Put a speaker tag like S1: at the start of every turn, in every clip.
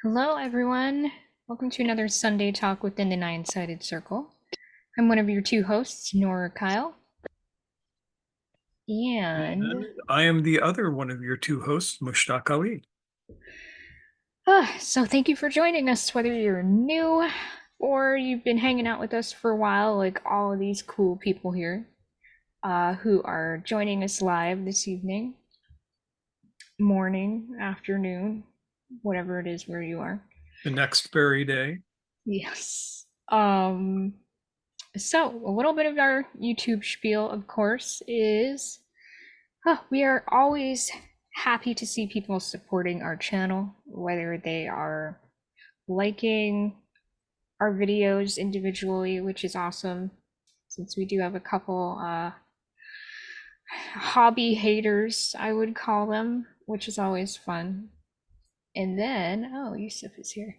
S1: Hello, everyone. Welcome to another Sunday talk within the Nine-Sided Circle. I'm one of your two hosts, Noor Kyle.
S2: And
S1: And
S2: I am the other one of your two hosts, Mushtaq Ali.
S1: so thank you for joining us, whether you're new or you've been hanging out with us for a while, like all of these cool people here who are joining us live this evening, morning, afternoon, whatever it is where you are.
S2: The next very day.
S1: Yes. So, a little bit of our YouTube spiel, of course, is we are always happy to see people supporting our channel, whether they are liking our videos individually, which is awesome, since we do have a couple hobby haters, I would call them, which is always fun. And then, oh, Yusuf is here.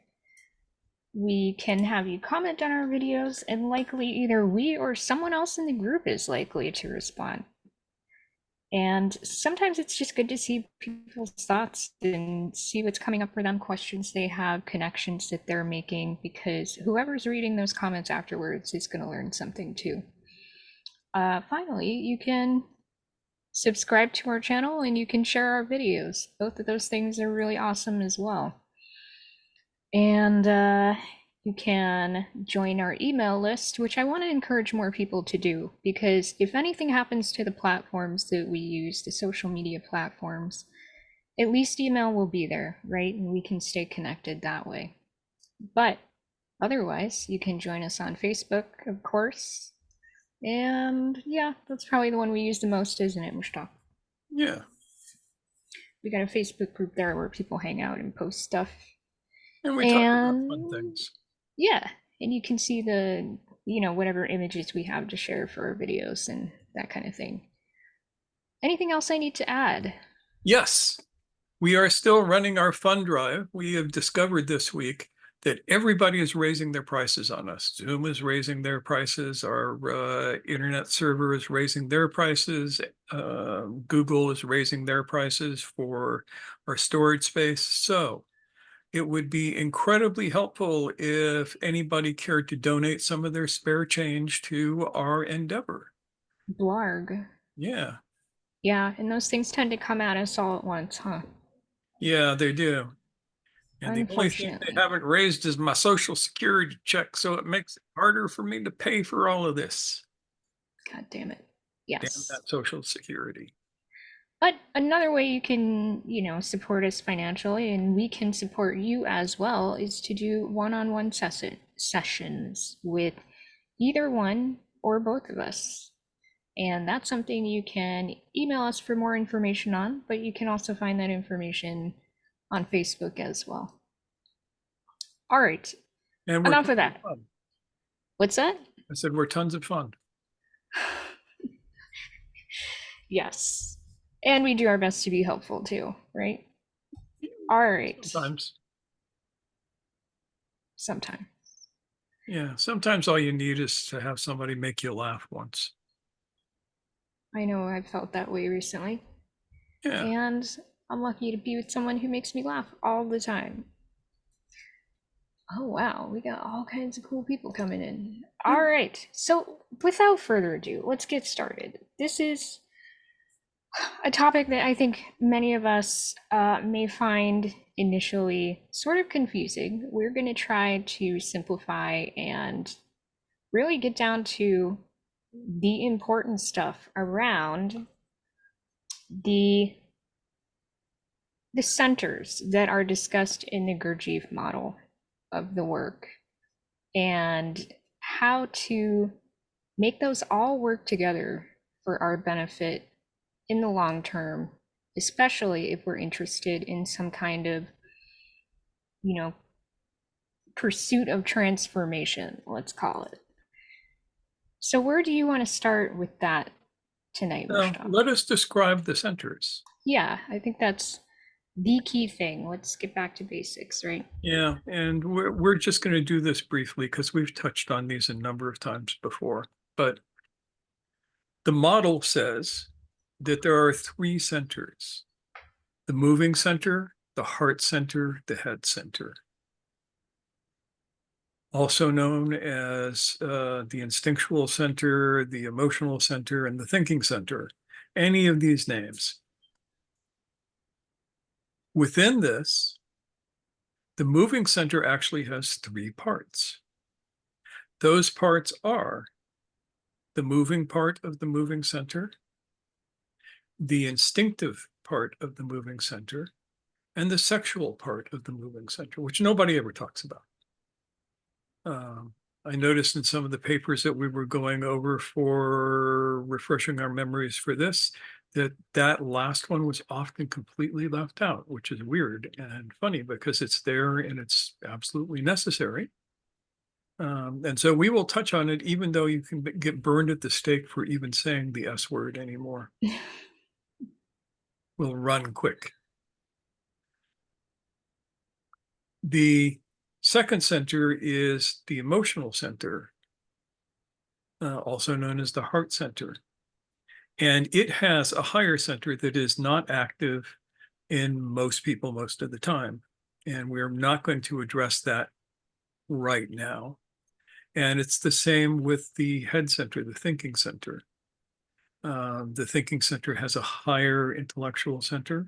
S1: We can have you comment on our videos, and likely either we or someone else in the group is likely to respond. And sometimes it's just good to see people's thoughts and see what's coming up for them, questions they have, connections that they're making, because whoever's reading those comments afterwards is going to learn something too. Finally, you can subscribe to our channel and you can share our videos. Both of those things are really awesome as well. And you can join our email list, which I want to encourage more people to do, because if anything happens to the platforms that we use, the social media platforms, at least email will be there, right? And we can stay connected that way. But otherwise, you can join us on Facebook, of course. And yeah, that's probably the one we use the most, isn't it, Mushtaq?
S2: Yeah.
S1: We got a Facebook group there where people hang out and post stuff.
S2: And we talk about fun
S1: And
S2: things.
S1: yeah, and you can see the, whatever images we have to share for our videos and that kind of thing. Anything else I need to add?
S2: Yes, we are still running our fund drive. We have discovered this week that everybody is raising their prices on us. Zoom is raising their prices. Our internet server is raising their prices. Google is raising their prices for our storage space. So it would be incredibly helpful if anybody cared to donate some of their spare change to our endeavor.
S1: Blarg.
S2: Yeah,
S1: Yeah, and those things tend to come at us all at once, huh?
S2: yeah, they do. And the only thing they
S1: Unfortunately.
S2: haven't raised is my social security check, so it makes it harder for me to pay for all of this.
S1: God damn it.
S2: Damn
S1: Yes.
S2: that social security.
S1: But another way you can, support us financially and we can support you as well is to do one-on-one sessions with either one or both of us. And that's something you can email us for more information on, but you can also find that information on Facebook as well. All right,
S2: And we're
S1: enough of
S2: tons of
S1: that.
S2: fun.
S1: What's that?
S2: I said we're tons of fun.
S1: Yes. And we do our best to be helpful too, right? All right.
S2: Sometimes.
S1: Sometime.
S2: Yeah, sometimes all you need is to have somebody make you laugh once.
S1: I know I've felt that way recently.
S2: Yeah.
S1: And I'm lucky to be with someone who makes me laugh all the time. Oh, wow. We got all kinds of cool people coming in. All right. So, without further ado, let's get started. This is a topic that I think many of us may find initially sort of confusing. We're going to try to simplify and really get down to the important stuff around the the centers that are discussed in the Gurdjieff model of the work and how to make those all work together for our benefit in the long term, especially if we're interested in some kind of, you know, pursuit of transformation, let's call it. So, where do you want to start with that tonight,
S2: Now,
S1: Mushtaq?
S2: let us describe the centers.
S1: Yeah, I think that's the key thing. Let's get back to basics, right?
S2: Yeah, and we're just going to do this briefly because we've touched on these a number of times before. But the model says that there are three centers: the moving center, the heart center, the head center. also known as the instinctual center, the emotional center, and the thinking center. Any of these names. Within this, the moving center actually has three parts. Those parts are the moving part of the moving center, the instinctive part of the moving center, and the sexual part of the moving center, which nobody ever talks about. I noticed in some of the papers that we were going over for refreshing our memories for this, that last one was often completely left out, which is weird and funny because it's there and it's absolutely necessary. And so we will touch on it, even though you can get burned at the stake for even saying the S word anymore. We'll run quick. The second center is the emotional center, also known as the heart center. And it has a higher center that is not active in most people most of the time. And we're not going to address that right now. And it's the same with the head center, the thinking center. The thinking center has a higher intellectual center,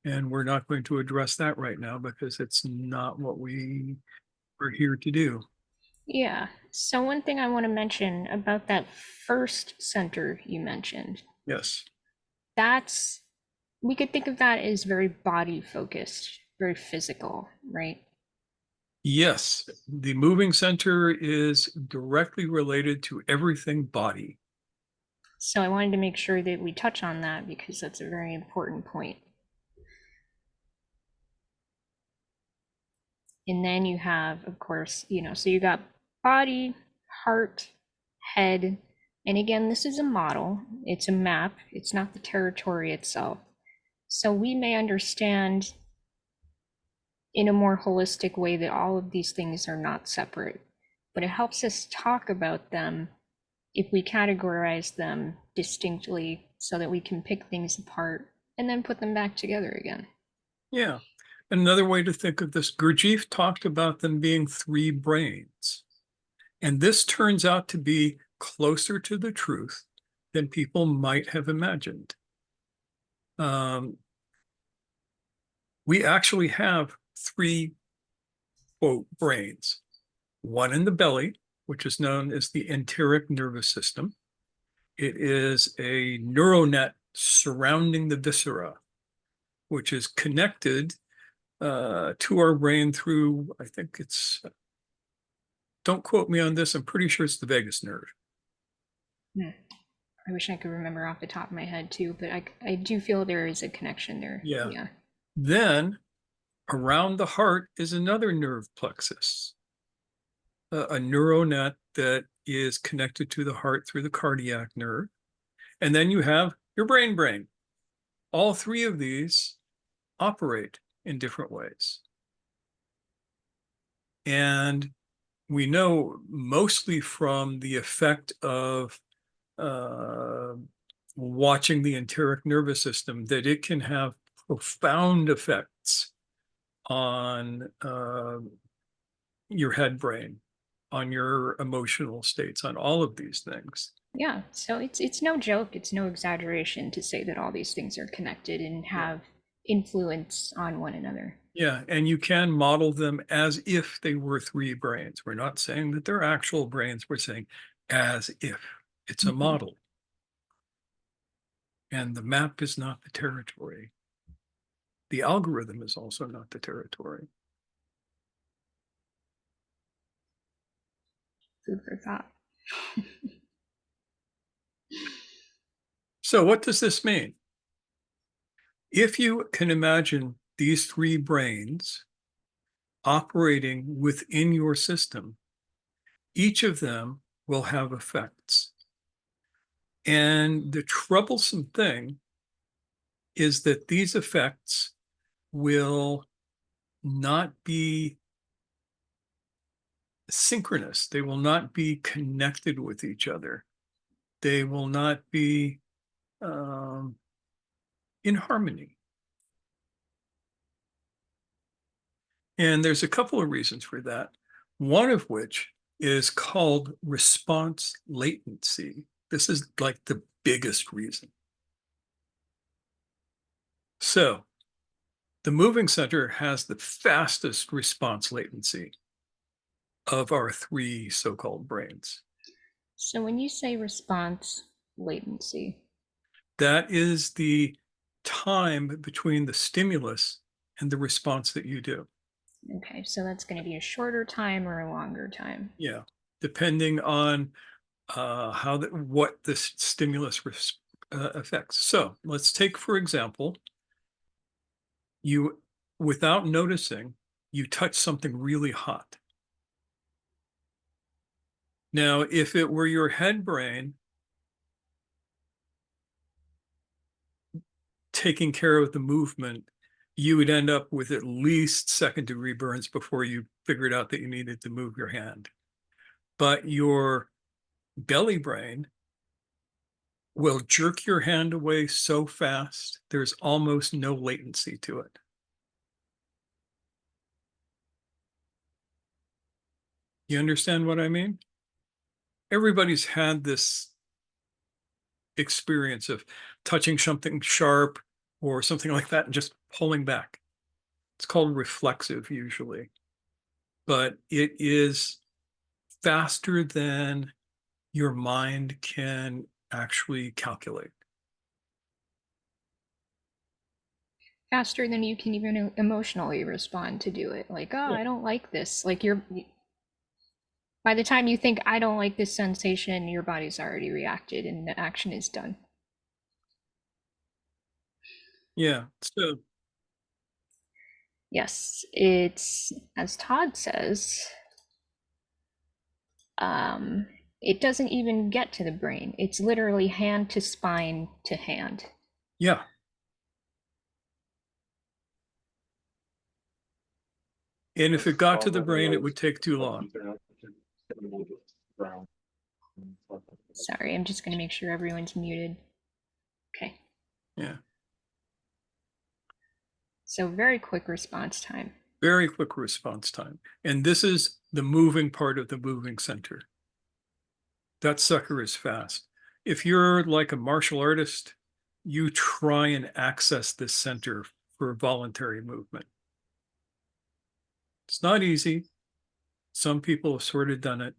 S2: and we're not going to address that right now because it's not what we are here to do.
S1: Yeah. So one thing I want to mention about that first center you mentioned,
S2: Yes.
S1: that's we could think of that as very body focused, very physical, right?
S2: Yes, the moving center is directly related to everything body.
S1: So I wanted to make sure that we touch on that because that's a very important point. And then you have, of course, so you got body, heart, head. And again, this is a model, it's a map, it's not the territory itself. So we may understand in a more holistic way that all of these things are not separate, but it helps us talk about them if we categorize them distinctly so that we can pick things apart and then put them back together again.
S2: Yeah. Another way to think of this, Gurdjieff talked about them being three brains. And this turns out to be closer to the truth than people might have imagined. We actually have three, quote, brains. One in the belly, which is known as the enteric nervous system. It is a neural net surrounding the viscera, which is connected to our brain through, I think it's, don't quote me on this, I'm pretty sure it's the vagus nerve.
S1: Hmm. I wish I could remember off the top of my head too, but I do feel there is a connection there.
S2: Yeah.
S1: Yeah.
S2: Then around the heart is another nerve plexus, a neural net that is connected to the heart through the cardiac nerve. And then you have your brain. All three of these operate in different ways. And we know mostly from the effect of watching the enteric nervous system that it can have profound effects on your head brain, on your emotional states, on all of these things.
S1: Yeah. So it's no joke, it's no exaggeration to say that all these things are connected and
S2: Yeah.
S1: have influence on one another.
S2: Yeah, and you can model them as if they were three brains. We're not saying that they're actual brains, we're saying as if it's a
S1: Mhm.
S2: model. And the map is not the territory. The algorithm is also not the territory.
S1: Food for thought.
S2: So what does this mean? If you can imagine these three brains operating within your system, each of them will have effects. And the troublesome thing is that these effects will not be synchronous. They will not be connected with each other. They will not be in harmony. And there's a couple of reasons for that. one of which is called response latency. This is like the biggest reason. So the moving center has the fastest response latency of our three so-called brains.
S1: So when you say response latency,
S2: that is the time between the stimulus and the response that you do.
S1: okay, so that's going to be a shorter time or a longer time.
S2: Yeah, depending on what the stimulus affects. So let's take, for example, you, without noticing, you touch something really hot. Now, if it were your head brain taking care of the movement, you would end up with at least second-degree burns before you figured out that you needed to move your hand. But your belly brain will jerk your hand away so fast, there's almost no latency to it. You understand what I mean? Everybody's had this experience of touching something sharp or something like that and just pulling back. It's called reflexive usually, but it is faster than your mind can actually calculate.
S1: Faster than you can even emotionally respond to do it. Like, oh,
S2: Yeah.
S1: I don't like this. Like, by the time you think, I don't like this sensation, your body's already reacted and the action is done.
S2: Yeah. So
S1: Yes, it's, as Todd says, um, it doesn't even get to the brain. It's literally hand to spine to hand.
S2: yeah. And if it got to the brain, it would take too long.
S1: Sorry, I'm just going to make sure everyone's muted. Okay.
S2: Yeah.
S1: So very quick response time.
S2: Very quick response time. And this is the moving part of the moving center. That sucker is fast. If you're like a martial artist, you try and access this center for voluntary movement. It's not easy. Some people have sort of done it.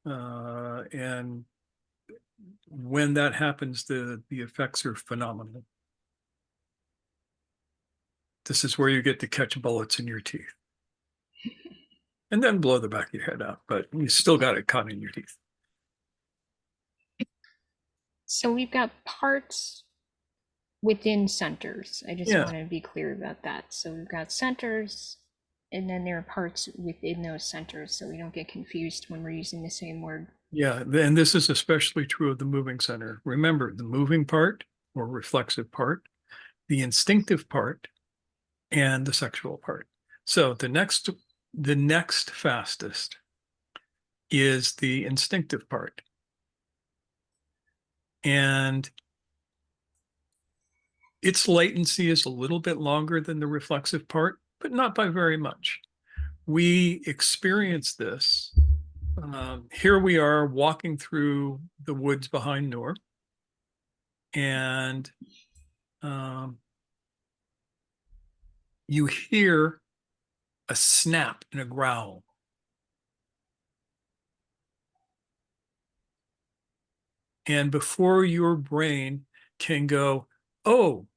S2: And when that happens, the effects are phenomenal. This is where you get to catch bullets in your teeth and then blow the back of your head out, but you still got it caught in your teeth.
S1: So we've got parts within centers. I just
S2: Yeah.
S1: want to be clear about that. So we've got centers, and then there are parts within those centers, so we don't get confused when we're using the same word.
S2: Yeah, and this is especially true of the moving center. Remember, the moving part or reflexive part, the instinctive part, and the sexual part. So the next fastest is the instinctive part. And its latency is a little bit longer than the reflexive part, but not by very much. We experience this. Here we are walking through the woods behind Noor, and you hear a snap and a growl. And before your brain can go, oh,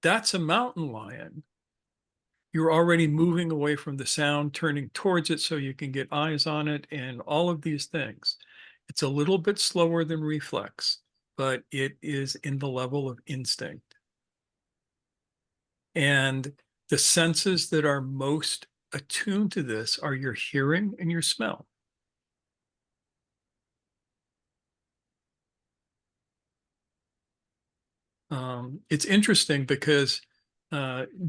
S2: that's a mountain lion, you're already moving away from the sound, turning towards it so you can get eyes on it and all of these things. It's a little bit slower than reflex, but it is in the level of instinct. And the senses that are most attuned to this are your hearing and your smell. It's interesting because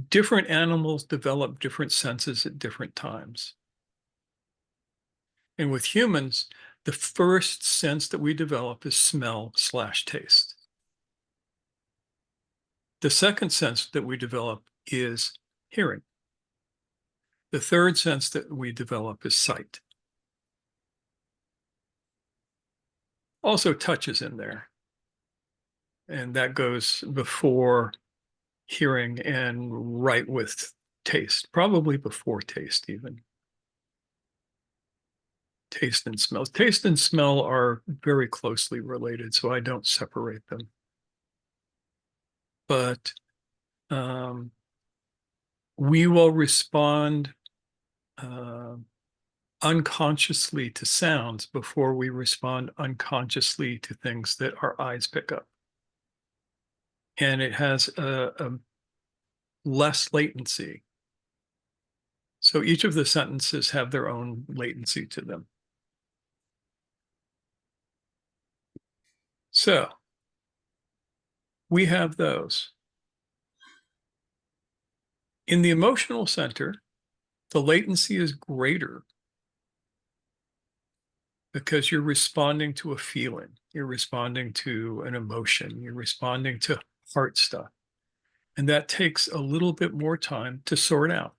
S2: different animals develop different senses at different times. And with humans, the first sense that we develop is smell/taste. The second sense that we develop is hearing. The third sense that we develop is sight. Also touch is in there. And that goes before hearing and right with taste, probably before taste even. Taste and smell. Taste and smell are very closely related, so I don't separate them. But we will respond unconsciously to sounds before we respond unconsciously to things that our eyes pick up. And it has a less latency. So each of the sentences have their own latency to them. So we have those. In the emotional center, the latency is greater because you're responding to a feeling, you're responding to an emotion, you're responding to heart stuff. And that takes a little bit more time to sort out.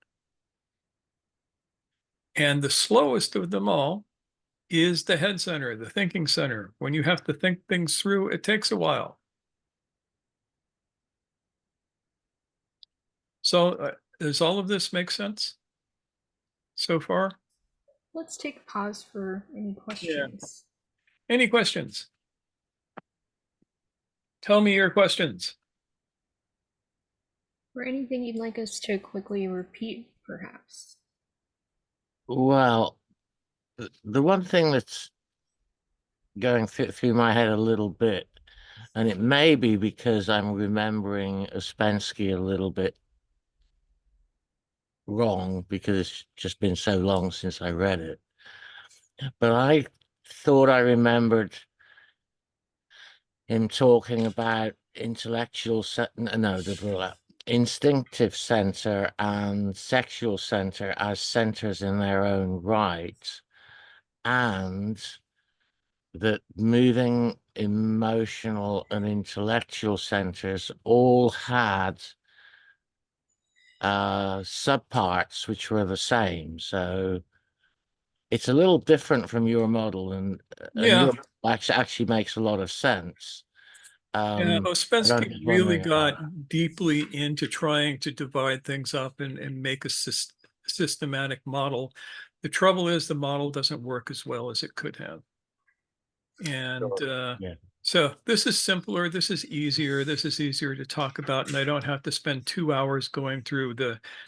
S2: And the slowest of them all is the head center, the thinking center. When you have to think things through, it takes a while. So does all of this make sense so far?
S1: Let's take a pause for any
S2: Yeah.
S1: questions.
S2: Any questions? Tell me your questions.
S1: Or anything you'd like us to quickly repeat, perhaps.
S3: Well, the one thing that's going through my head a little bit, and it may be because I'm remembering Ouspensky a little bit wrong because it's just been so long since I read it. But I thought I remembered him talking about instinctive center and sexual center as centers in their own right, and that moving, emotional, and intellectual centers all had subparts which were the same. So it's a little different from your model, and
S2: Yeah.
S3: your actually makes a lot of sense.
S2: Yeah,
S3: But I'm
S2: Ouspensky
S3: just
S2: really
S3: wondering about
S2: got deeply into trying to divide things up and make a systematic model. The trouble is the model doesn't work as well as it could have. And
S3: yeah.
S2: so this is simpler, this is easier to talk about, and I don't have to spend 2 hours going through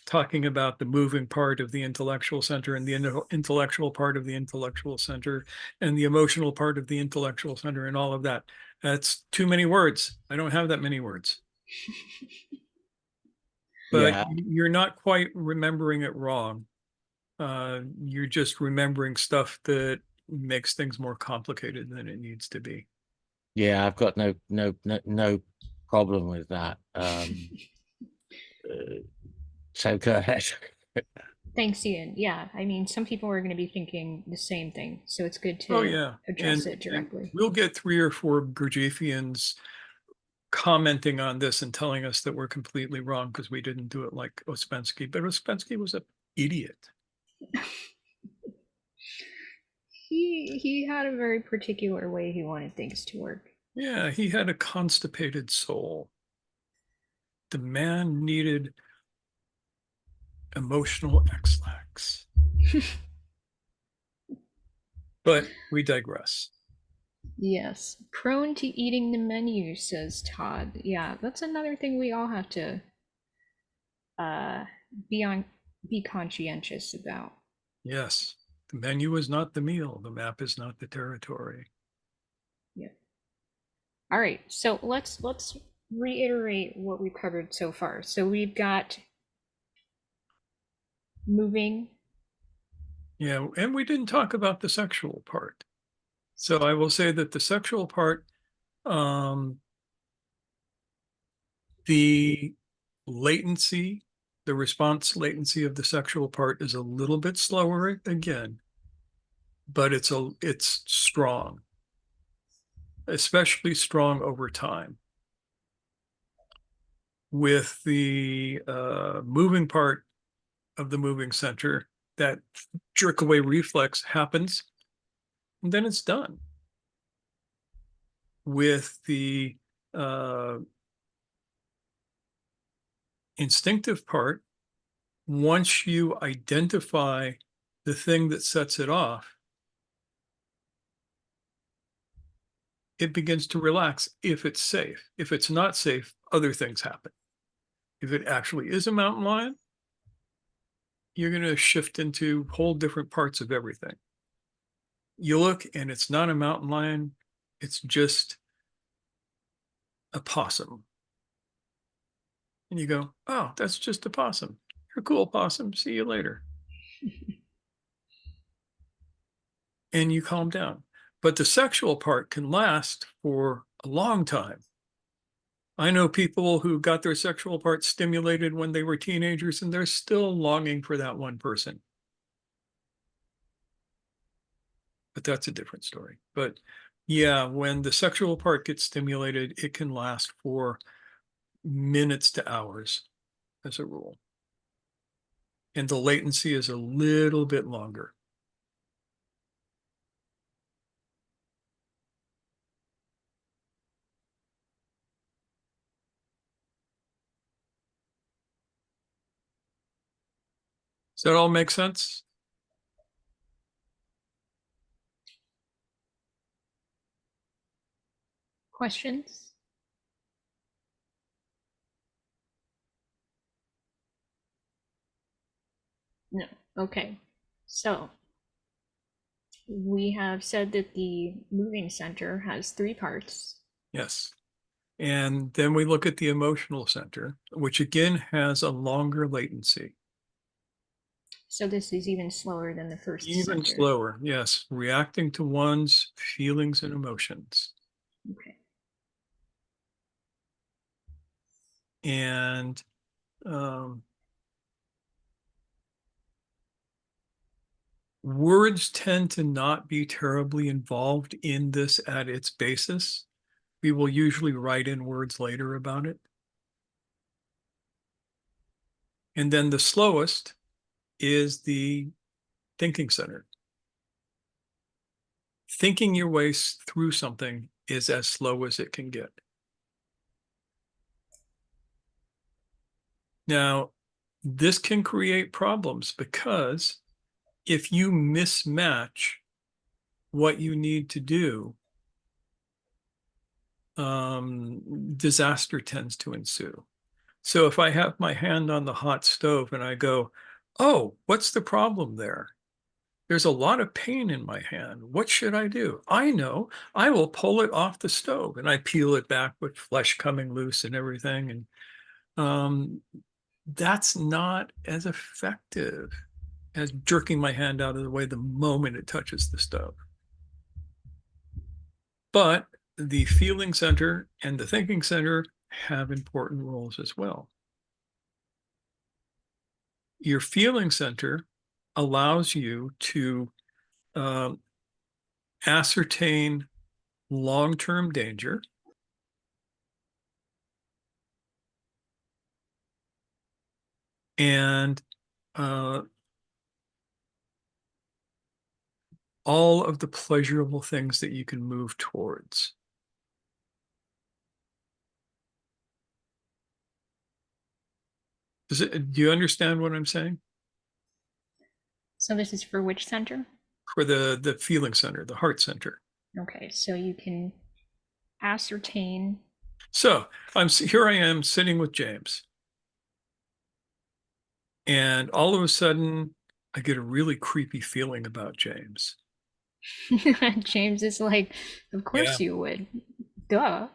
S2: talking about the moving part of the intellectual center and the intellectual part of the intellectual center and the emotional part of the intellectual center and all of that. That's too many words. I don't have that many words. But
S3: Yeah.
S2: you're not quite remembering it wrong. You're just remembering stuff that makes things more complicated than it needs to be.
S3: Yeah, I've got no problem with that. So go ahead.
S1: Thanks, Ian. Yeah, I mean, some people are going to be thinking the same thing, so it's good
S2: Oh
S1: to
S2: yeah,
S1: address it
S2: and
S1: directly.
S2: we'll get 3 or 4 Gurdjieffians commenting on this and telling us that we're completely wrong because we didn't do it like Ouspensky. But Ouspensky was an idiot.
S1: He had a very particular way he wanted things to work.
S2: Yeah, he had a constipated soul. The man needed emotional X-lax. But we digress.
S1: Yes, prone to eating the menu, says Todd. Yeah, that's another thing we all have to uh, be conscientious about.
S2: Yes, the menu is not the meal. The map is not the territory.
S1: Yeah. All right, so let's reiterate what we've covered so far. So we've got moving.
S2: Yeah, and we didn't talk about the sexual part. So I will say that the sexual part, the latency, the response latency of the sexual part is a little bit slower again, but it's strong, especially strong over time. With the moving part of the moving center, that jerk away reflex happens, and then it's done. with the instinctive part, once you identify the thing that sets it off, it begins to relax if it's safe. If it's not safe, other things happen. If it actually is a mountain lion, you're going to shift into whole different parts of everything. You look and it's not a mountain lion, it's just a possum. And you go, oh, that's just a possum. You're a cool possum. See you later. And you calm down. But the sexual part can last for a long time. I know people who got their sexual part stimulated when they were teenagers and they're still longing for that one person. But that's a different story. But yeah, when the sexual part gets stimulated, it can last for minutes to hours as a rule. And the latency is a little bit longer. Does that all make sense?
S1: Questions? No. Okay. So we have said that the moving center has 3 parts.
S2: Yes. And then we look at the emotional center, which again has a longer latency.
S1: So this is even slower than the first
S2: Even
S1: center.
S2: slower, yes. Reacting to one's feelings and emotions.
S1: Okay.
S2: And words tend to not be terribly involved in this at its basis. We will usually write in words later about it. And then the slowest is the thinking center. Thinking your way through something is as slow as it can get. Now, this can create problems because if you mismatch what you need to do, disaster tends to ensue. So if I have my hand on the hot stove and I go, oh, what's the problem there? There's a lot of pain in my hand. What should I do? I know. I will pull it off the stove, and I peel it back with flesh coming loose and everything. And that's not as effective as jerking my hand out of the way the moment it touches the stove. But the feeling center and the thinking center have important roles as well. Your feeling center allows you to ascertain long-term danger and all of the pleasurable things that you can move towards. Do you understand what I'm saying?
S1: So this is for which center?
S2: For the feeling center, the heart center.
S1: Okay, so you can ascertain.
S2: So here I am sitting with James. And all of a sudden, I get a really creepy feeling about James.
S1: James is like, of course you would. Duh.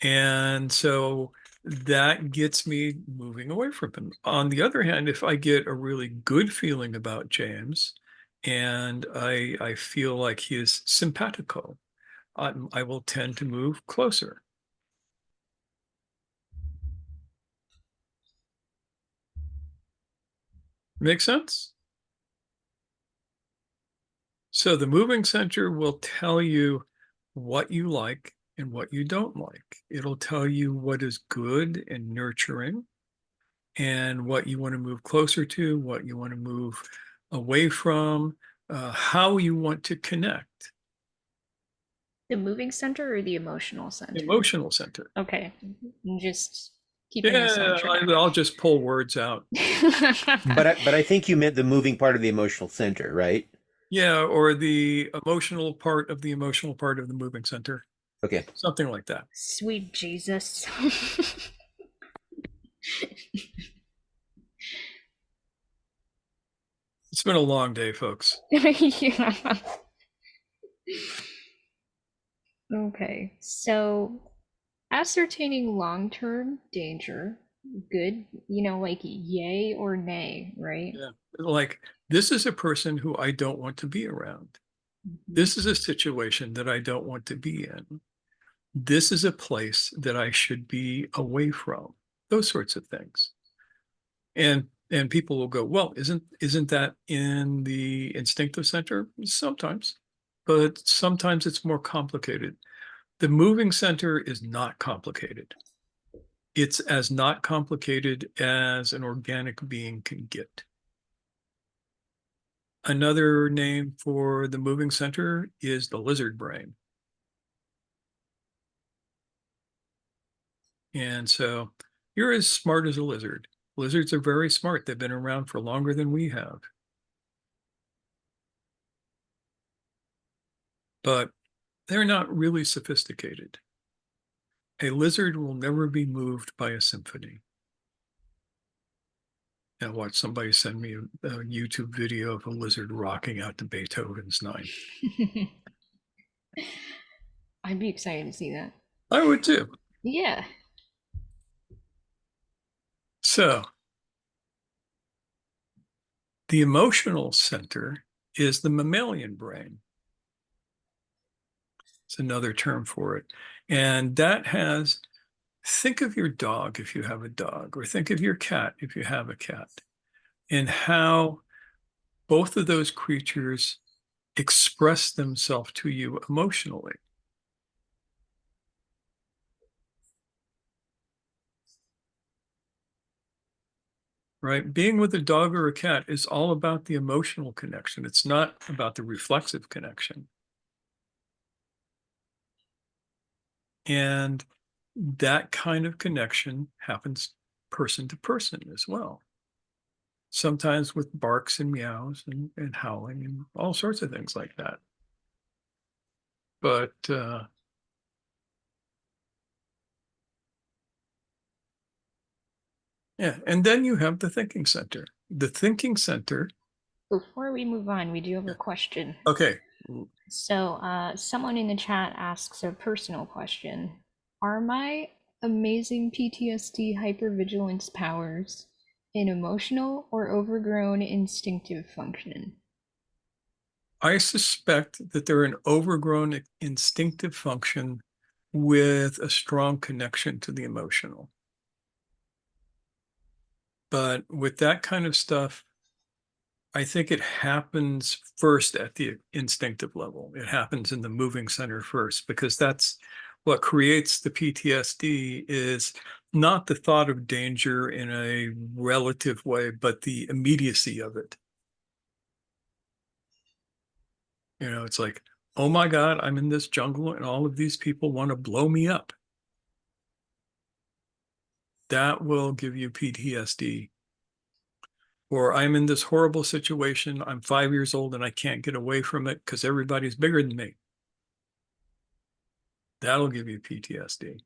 S2: And so that gets me moving away from him. On the other hand, if I get a really good feeling about James and I feel like he is simpatico, I will tend to move closer. Make sense? So the moving center will tell you what you like and what you don't like. It'll tell you what is good and nurturing and what you want to move closer to, what you want to move away from, how you want to connect.
S1: The moving center or the emotional center?
S2: Emotional center.
S1: Okay, I'm just keeping us on
S2: Yeah,
S1: track.
S2: I'll just pull words out.
S4: But I think you meant the moving part of the emotional center, right?
S2: Yeah, or the emotional part of the emotional part of the moving center.
S4: Okay.
S2: Something like that.
S1: Sweet Jesus.
S2: It's been a long day, folks.
S1: Yeah. Okay, so ascertaining long-term danger, good, like yay or nay, right?
S2: Yeah. Like, this is a person who I don't want to be around.
S1: Mhm.
S2: This is a situation that I don't want to be in. This is a place that I should be away from. Those sorts of things. And people will go, well, isn't that in the instinctive center? Sometimes, but sometimes it's more complicated. The moving center is not complicated. It's as not complicated as an organic being can get. Another name for the moving center is the lizard brain. And so you're as smart as a lizard. Lizards are very smart. They've been around for longer than we have. But they're not really sophisticated. A lizard will never be moved by a symphony. And watch somebody send me a YouTube video of a lizard rocking out to Beethoven's Ninth.
S1: I'd be excited to see that.
S2: I would too.
S1: Yeah.
S2: So the emotional center is the mammalian brain. It's another term for it. And that has, think of your dog if you have a dog, or think of your cat if you have a cat, and how both of those creatures express themselves to you emotionally. Right? Being with a dog or a cat is all about the emotional connection. It's not about the reflexive connection. And that kind of connection happens person to person as well. Sometimes with barks and meows and howling and all sorts of things like that. But yeah, and then you have the thinking center. The thinking center.
S1: Before we move on, we do have a question.
S2: Okay.
S1: So, someone in the chat asks a personal question. Are my amazing PTSD hypervigilance powers an emotional or overgrown instinctive function?
S2: I suspect that they're an overgrown instinctive function with a strong connection to the emotional. But with that kind of stuff, I think it happens first at the instinctive level. It happens in the moving center first, because that's what creates the PTSD, is not the thought of danger in a relative way, but the immediacy of it. You know, it's like, oh my God, I'm in this jungle and all of these people want to blow me up. That will give you PTSD. Or I'm in this horrible situation. I'm 5 years old and I can't get away from it because everybody's bigger than me. That'll give you PTSD.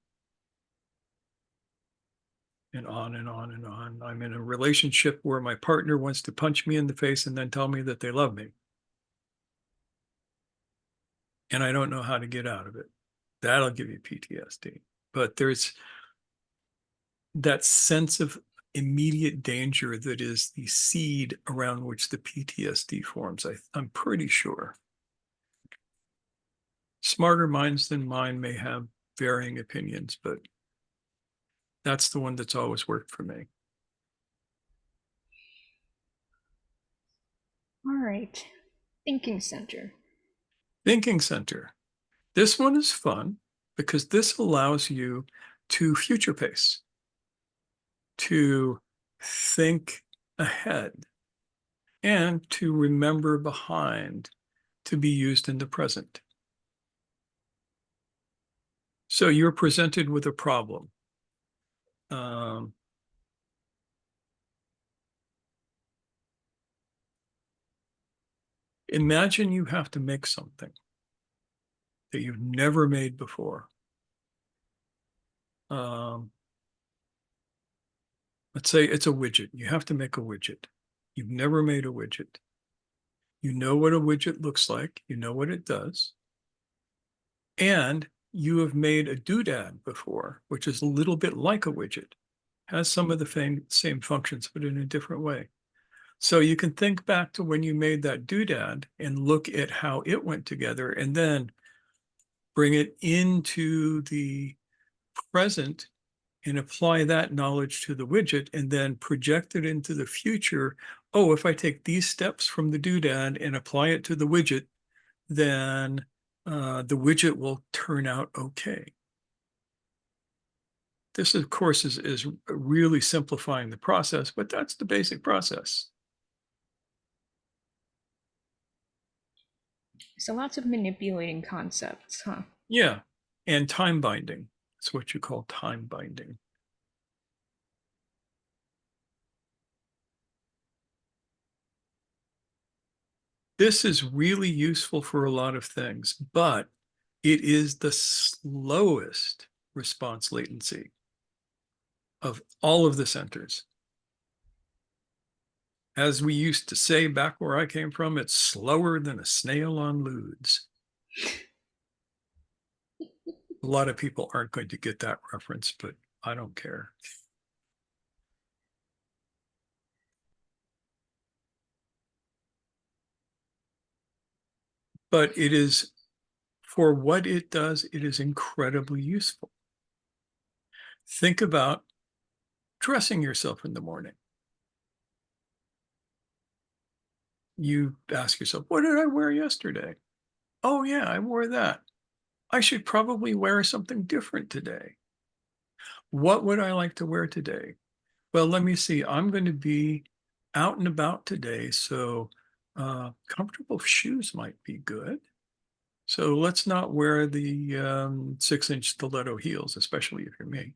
S2: And on and on and on. I'm in a relationship where my partner wants to punch me in the face and then tell me that they love me. And I don't know how to get out of it. That'll give you PTSD. But there's that sense of immediate danger that is the seed around which the PTSD forms. I'm pretty sure. Smarter minds than mine may have varying opinions, but that's the one that's always worked for me.
S1: All right. Thinking center.
S2: Thinking center. This one is fun because this allows you to future pace, to think ahead. and to remember behind to be used in the present. So you're presented with a problem. Imagine you have to make something that you've never made before. Let's say it's a widget. You have to make a widget. You've never made a widget. You know what a widget looks like. You know what it does. And you have made a doodad before, which is a little bit like a widget. Has some of the same functions, but in a different way. So you can think back to when you made that doodad and look at how it went together, and then bring it into the present and apply that knowledge to the widget, and then project it into the future. Oh, if I take these steps from the doodad and apply it to the widget, then the widget will turn out okay. This, of course, is really simplifying the process, but that's the basic process.
S1: So lots of manipulating concepts, huh?
S2: Yeah, and time binding. It's what you call time binding. This is really useful for a lot of things, but it is the slowest response latency of all of the centers. As we used to say back where I came from, it's slower than a snail on ludes. A lot of people aren't going to get that reference, but I don't care. But it is, for what it does, it is incredibly useful. Think about dressing yourself in the morning. You ask yourself, what did I wear yesterday? Oh yeah, I wore that. I should probably wear something different today. What would I like to wear today? Well, let me see. I'm going to be out and about today, so comfortable shoes might be good. So let's not wear the 6-inch stiletto heels, especially if you're me.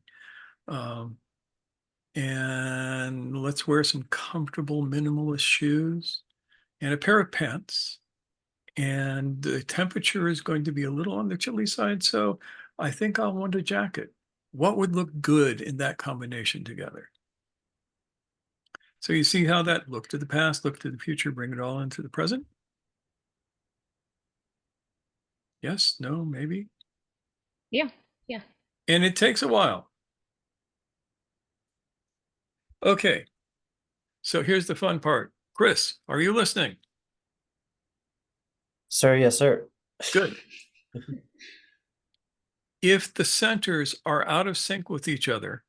S2: And let's wear some comfortable minimalist shoes and a pair of pants. And the temperature is going to be a little on the chilly side, so I think I'll want a jacket. What would look good in that combination together? So you see how that look to the past, look to the future, bring it all into the present? Yes, no, maybe?
S1: Yeah, yeah.
S2: And it takes a while. Okay, so here's the fun part. Chris, are you listening?
S5: Sir, yes, sir.
S2: Good. If the centers are out of sync with each other,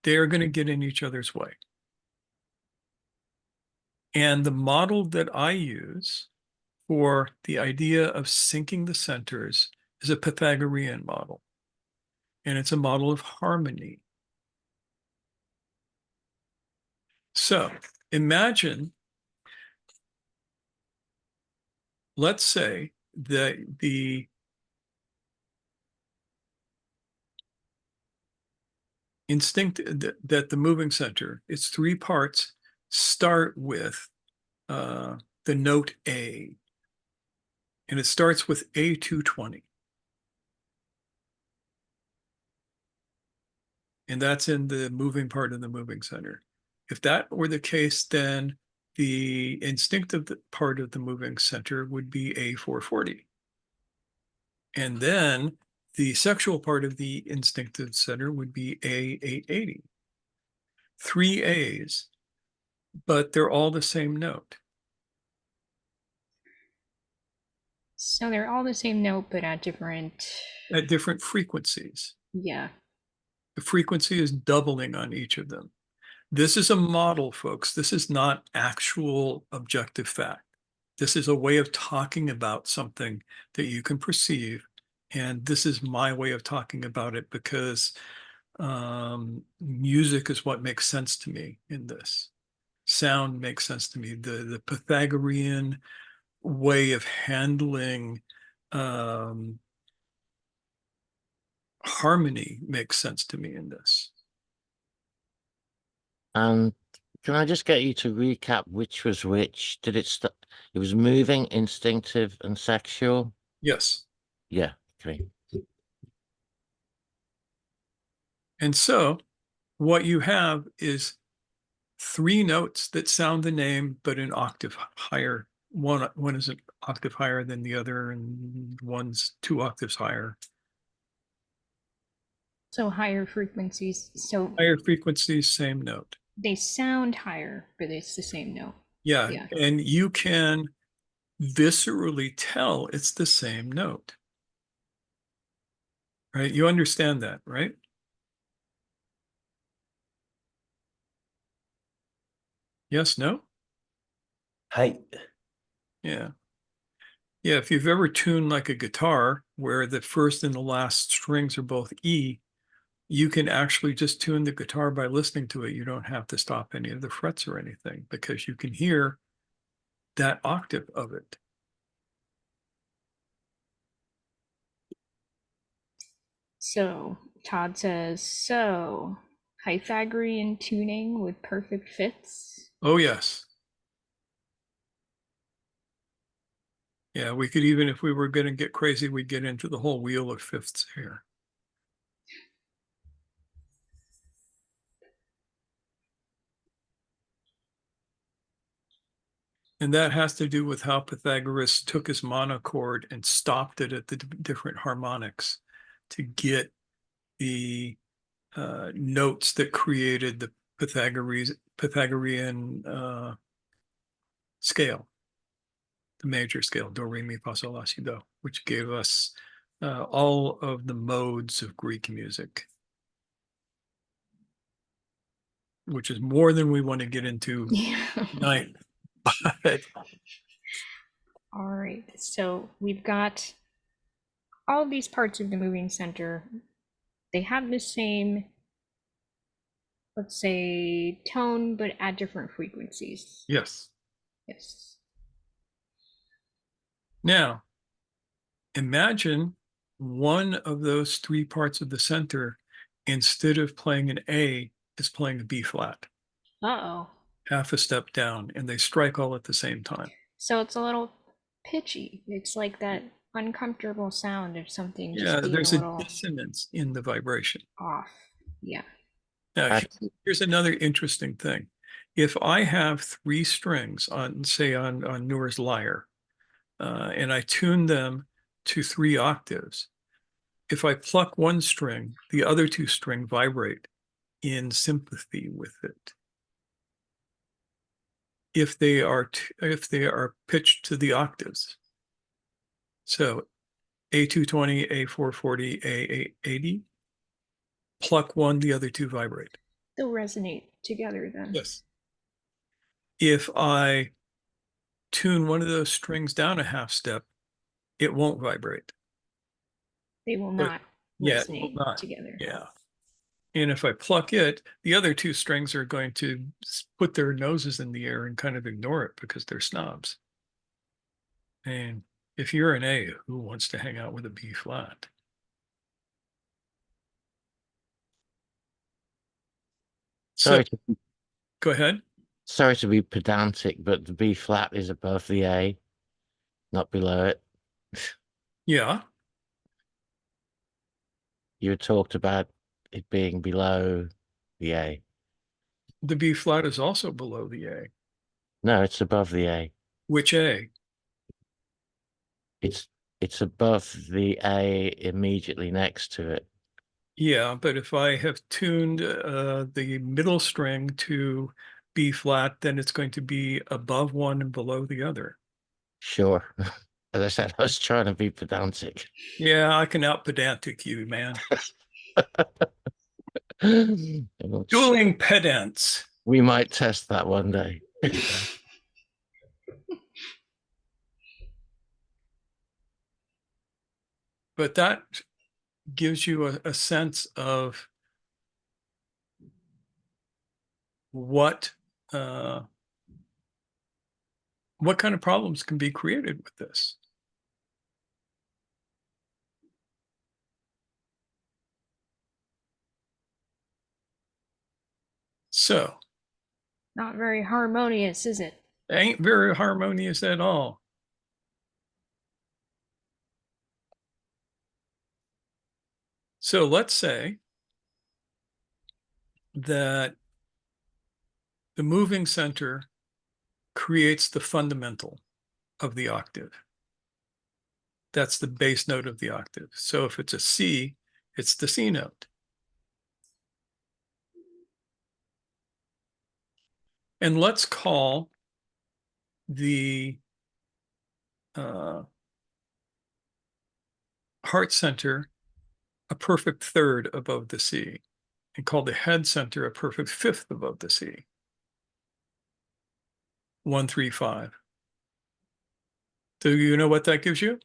S2: they are going to get in each other's way. And the model that I use for the idea of syncing the centers is a Pythagorean model. And it's a model of harmony. So imagine, let's say that the instinct that the moving center, its three parts, start with the note A. And it starts with A220. And that's in the moving part of the moving center. If that were the case, then the instinctive part of the moving center would be A440. And then the sexual part of the instinctive center would be A880. 3 A's, but they're all the same note.
S1: So they're all the same note, but at
S2: different frequencies.
S1: Yeah.
S2: The frequency is doubling on each of them. This is a model, folks. This is not actual objective fact. This is a way of talking about something that you can perceive. And this is my way of talking about it because music is what makes sense to me in this. sound makes sense to me. The Pythagorean way of handling harmony makes sense to me in this.
S3: And can I just get you to recap which was which? Did it start? It was moving, instinctive, and sexual.
S2: Yes.
S3: Yeah. Okay.
S2: And so what you have is 3 notes that sound the name, but an octave higher. One is an octave higher than the other, and one's 2 octaves higher.
S1: So higher frequencies. So
S2: Higher frequencies, same note.
S1: they sound higher, but it's the same note.
S2: Yeah,
S1: Yeah.
S2: and you can viscerally tell it's the same note. Right? You understand that, right? Yes, no?
S4: Height.
S2: Yeah. Yeah, if you've ever tuned like a guitar where the first and the last strings are both E, you can actually just tune the guitar by listening to it. You don't have to stop any of the frets or anything because you can hear that octave of it.
S1: So Todd says, so Pythagorean tuning with perfect fits.
S2: Oh, yes. Yeah, we could even, if we were going to get crazy, we'd get into the whole wheel of fifths here. And that has to do with how Pythagoras took his monochord and stopped it at the different harmonics to get the notes that created the Pythagorean scale, the major scale, do, re, mi, fa, sol, la, si, do, which gave us all of the modes of Greek music, which is more than we want to get into tonight. But
S1: All right, so we've got all of these parts of the moving center. They have the same, let's say, tone, but at different frequencies.
S2: yes.
S1: Yes.
S2: Now, imagine one of those 3 parts of the center, instead of playing an A, is playing a B flat,
S1: Uh-oh.
S2: half a step down, and they strike all at the same time.
S1: So it's a little pitchy. It's like that uncomfortable sound of something
S2: Yeah,
S1: just being
S2: there's
S1: a
S2: a
S1: little
S2: dissonance in the vibration.
S1: off. Yeah.
S2: Now,
S3: I-
S2: here's another interesting thing. If I have 3 strings on, say, on Noor's lyre, and I tune them to 3 octaves, if I pluck one string, the other 2 strings vibrate in sympathy with it. If they are pitched to the octaves. So A220, A440, A880, pluck one, the other 2 vibrate.
S1: They'll resonate together then.
S2: Yes. If I tune one of those strings down a half step, it won't vibrate.
S1: They will
S2: But
S1: not
S2: yeah, it will
S1: resonate
S2: not.
S1: together.
S2: Yeah. And if I pluck it, the other 2 strings are going to put their noses in the air and kind of ignore it because they're snobs. And if you're an A, who wants to hang out with a B flat? So
S3: Sorry to,
S2: go ahead.
S3: sorry to be pedantic, but the B flat is above the A, not below it.
S2: Yeah.
S3: You had talked about it being below the A.
S2: The B flat is also below the A.
S3: No, it's above the A.
S2: Which A?
S3: It's above the A immediately next to it.
S2: Yeah, but if I have tuned the middle string to B flat, then it's going to be above one and below the other.
S3: Sure. As I said, I was trying to be pedantic.
S2: Yeah, I can out pedantic you, man.
S3: We'll-
S2: Dueling pedants.
S3: We might test that one day.
S2: But that gives you a sense of what what kind of problems can be created with this? So,
S1: Not very harmonious, is it?
S2: ain't very harmonious at all. So let's say that the moving center creates the fundamental of the octave. That's the base note of the octave. So if it's a C, it's the C note. And let's call the heart center a perfect third above the C, and call the head center a perfect fifth above the C. 1, 3, 5. Do you know what that gives you?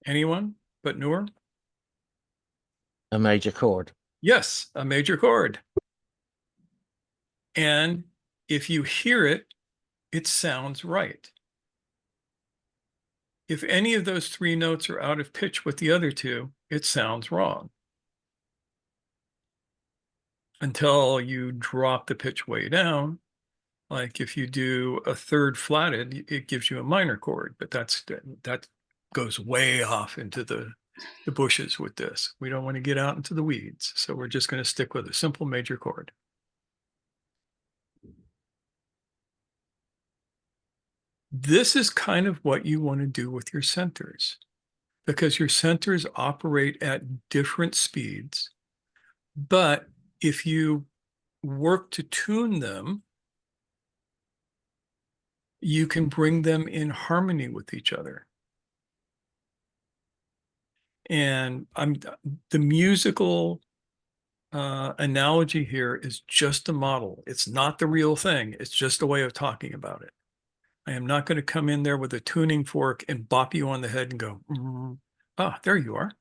S2: Anyone but Noor?
S3: A major chord.
S2: Yes, a major chord. And if you hear it, it sounds right. If any of those three notes are out of pitch with the other two, it sounds wrong. Until you drop the pitch way down. Like if you do a third flatted, it gives you a minor chord, but that goes way off into the bushes with this. We don't want to get out into the weeds. So we're just going to stick with a simple major chord. This is kind of what you want to do with your centers, because your centers operate at different speeds. But if you work to tune them, you can bring them in harmony with each other. And the musical analogy here is just a model. It's not the real thing. It's just a way of talking about it. I am not going to come in there with a tuning fork and bop you on the head and go, ah, there you are.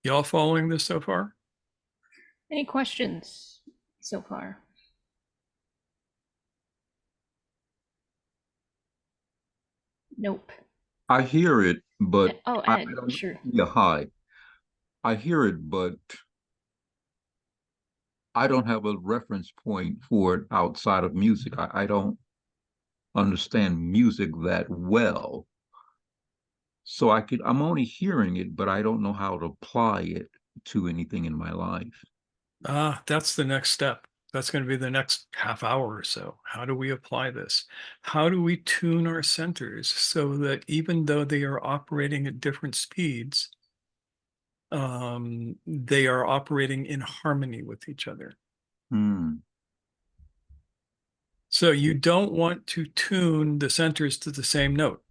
S2: Y'all following this so far?
S1: Any questions so far? Nope.
S5: I hear it, but
S1: Oh,
S5: I
S1: Ed,
S5: don't.
S1: sure.
S5: Yeah, hi. I hear it, but I don't have a reference point for it outside of music. I don't understand music that well. So I'm only hearing it, but I don't know how to apply it to anything in my life.
S2: That's the next step. That's going to be the next half hour or so. How do we apply this? How do we tune our centers so that even though they are operating at different speeds, they are operating in harmony with each other?
S5: Hmm.
S2: So you don't want to tune the centers to the same note.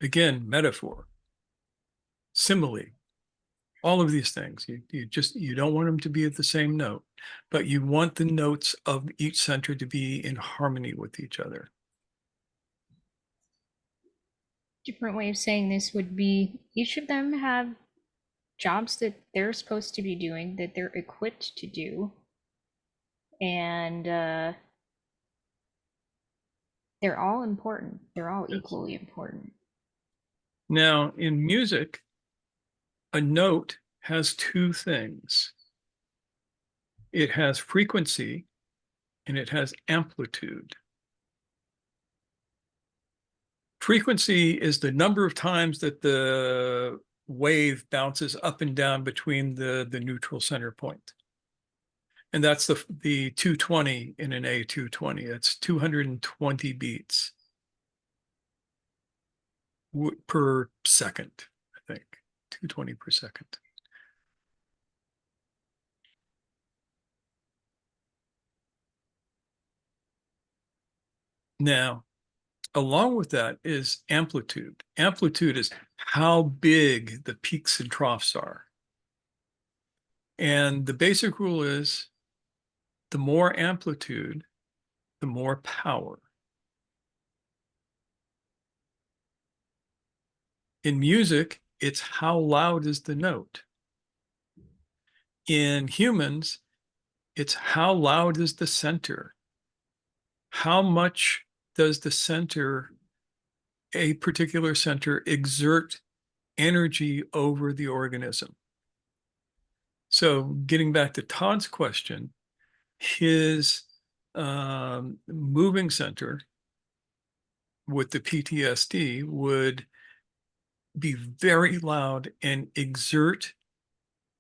S2: Again, metaphor, simile, all of these things. You don't want them to be at the same note, but you want the notes of each center to be in harmony with each other.
S1: Different way of saying this would be each of them have jobs that they're supposed to be doing, that they're equipped to do. And they're all important. They're all equally important.
S2: Now, in music, a note has two things. It has frequency and it has amplitude. Frequency is the number of times that the wave bounces up and down between the neutral center point. And that's the 220 in an A220. That's 220 beats per second, I think. 220 per second. Now, along with that is amplitude. Amplitude is how big the peaks and troughs are. And the basic rule is the more amplitude, the more power. In music, it's how loud is the note. In humans, it's how loud is the center. How much does the center, a particular center, exert energy over the organism? So getting back to Todd's question, his moving center with the PTSD would be very loud and exert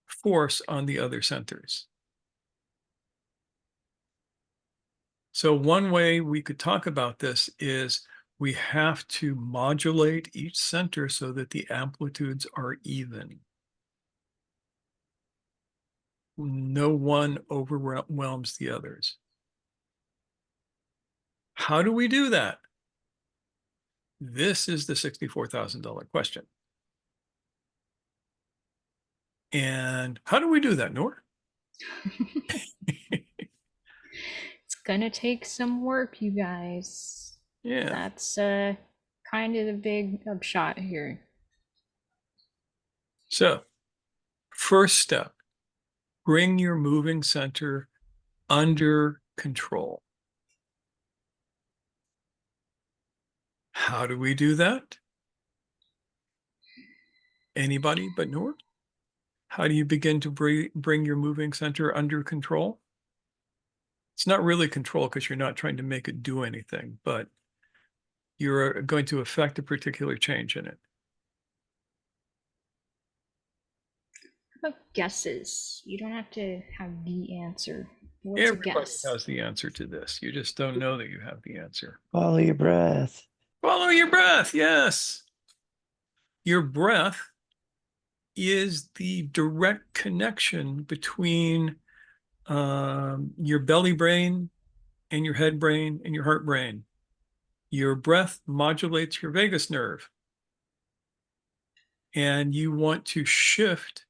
S2: force on the other centers. So one way we could talk about this is we have to modulate each center so that the amplitudes are even. No one overwhelms the others. How do we do that? This is the $64,000 question. And how do we do that, Noor?
S1: It's gonna take some work, you guys.
S2: Yeah.
S1: That's kind of the big upshot here.
S2: So, first step, bring your moving center under control. How do we do that? Anybody but Noor? How do you begin to bring your moving center under control? It's not really control because you're not trying to make it do anything, but you're going to affect a particular change in it.
S1: How about guesses? You don't have to have the answer. What's
S2: Everybody
S1: a guess?
S2: has the answer to this. You just don't know that you have the answer.
S4: Follow your breath.
S2: Follow your breath. Yes. Your breath is the direct connection between your belly brain and your head brain and your heart brain. Your breath modulates your vagus nerve. And you want to shift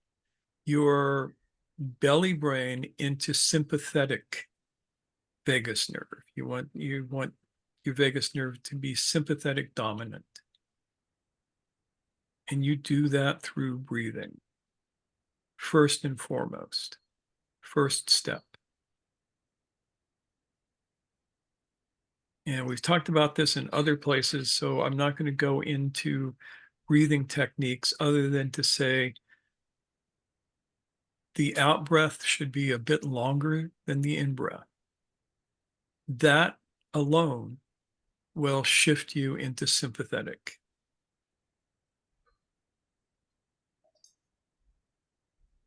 S2: your belly brain into sympathetic vagus nerve. You want your vagus nerve to be sympathetic dominant. And you do that through breathing. First and foremost, first step. And we've talked about this in other places, so I'm not going to go into breathing techniques other than to say the out breath should be a bit longer than the in breath. That alone will shift you into sympathetic.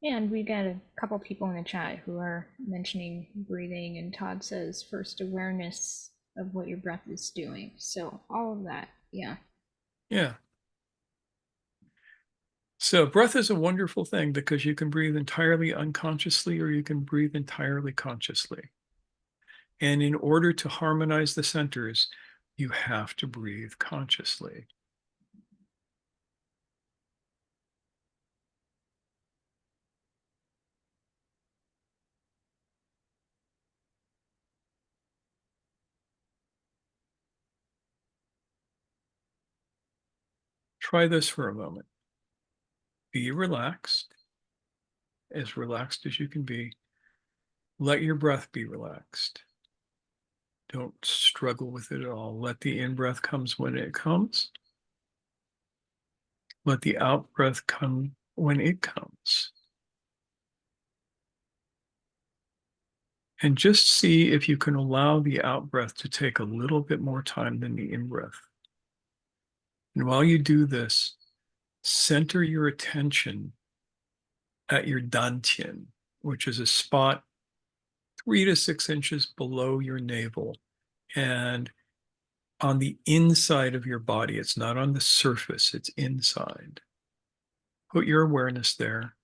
S1: And we got a couple people in the chat who are mentioning breathing, and Todd says first awareness of what your breath is doing. So all of that, yeah.
S2: Yeah. So breath is a wonderful thing because you can breathe entirely unconsciously or you can breathe entirely consciously. And in order to harmonize the centers, you have to breathe consciously. Try this for a moment. Be relaxed as you can be. Let your breath be relaxed. Don't struggle with it at all. Let the in-breath comes when it comes. Let the out-breath come when it comes. And just see if you can allow the out-breath to take a little bit more time than the in-breath. And while you do this, center your attention at your dantian, which is a spot 3 to 6 inches below your navel and on the inside of your body. It's not on the surface, it's inside. Put your awareness there.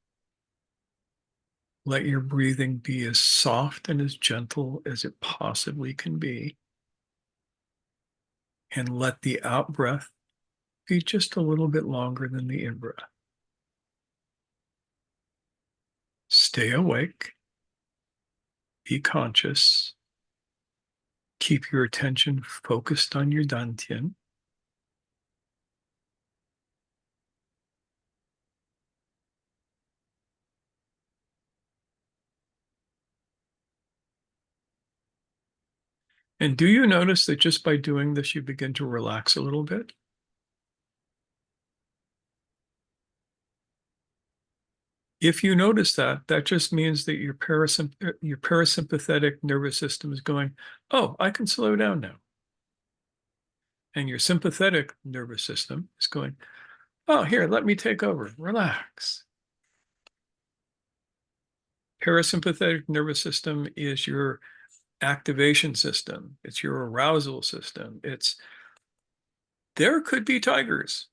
S2: Let your breathing be as soft and as gentle as it possibly can be. And let the out breath be just a little bit longer than the in breath. Stay awake. Be conscious. Keep your attention focused on your dantian. And do you notice that just by doing this, you begin to relax a little bit? If you notice that, that just means that your parasympathetic nervous system is going, oh, I can slow down now. And your sympathetic nervous system is going, oh, here, let me take over. Relax. Parasympathetic nervous system is your activation system. It's your arousal system. There could be tigers.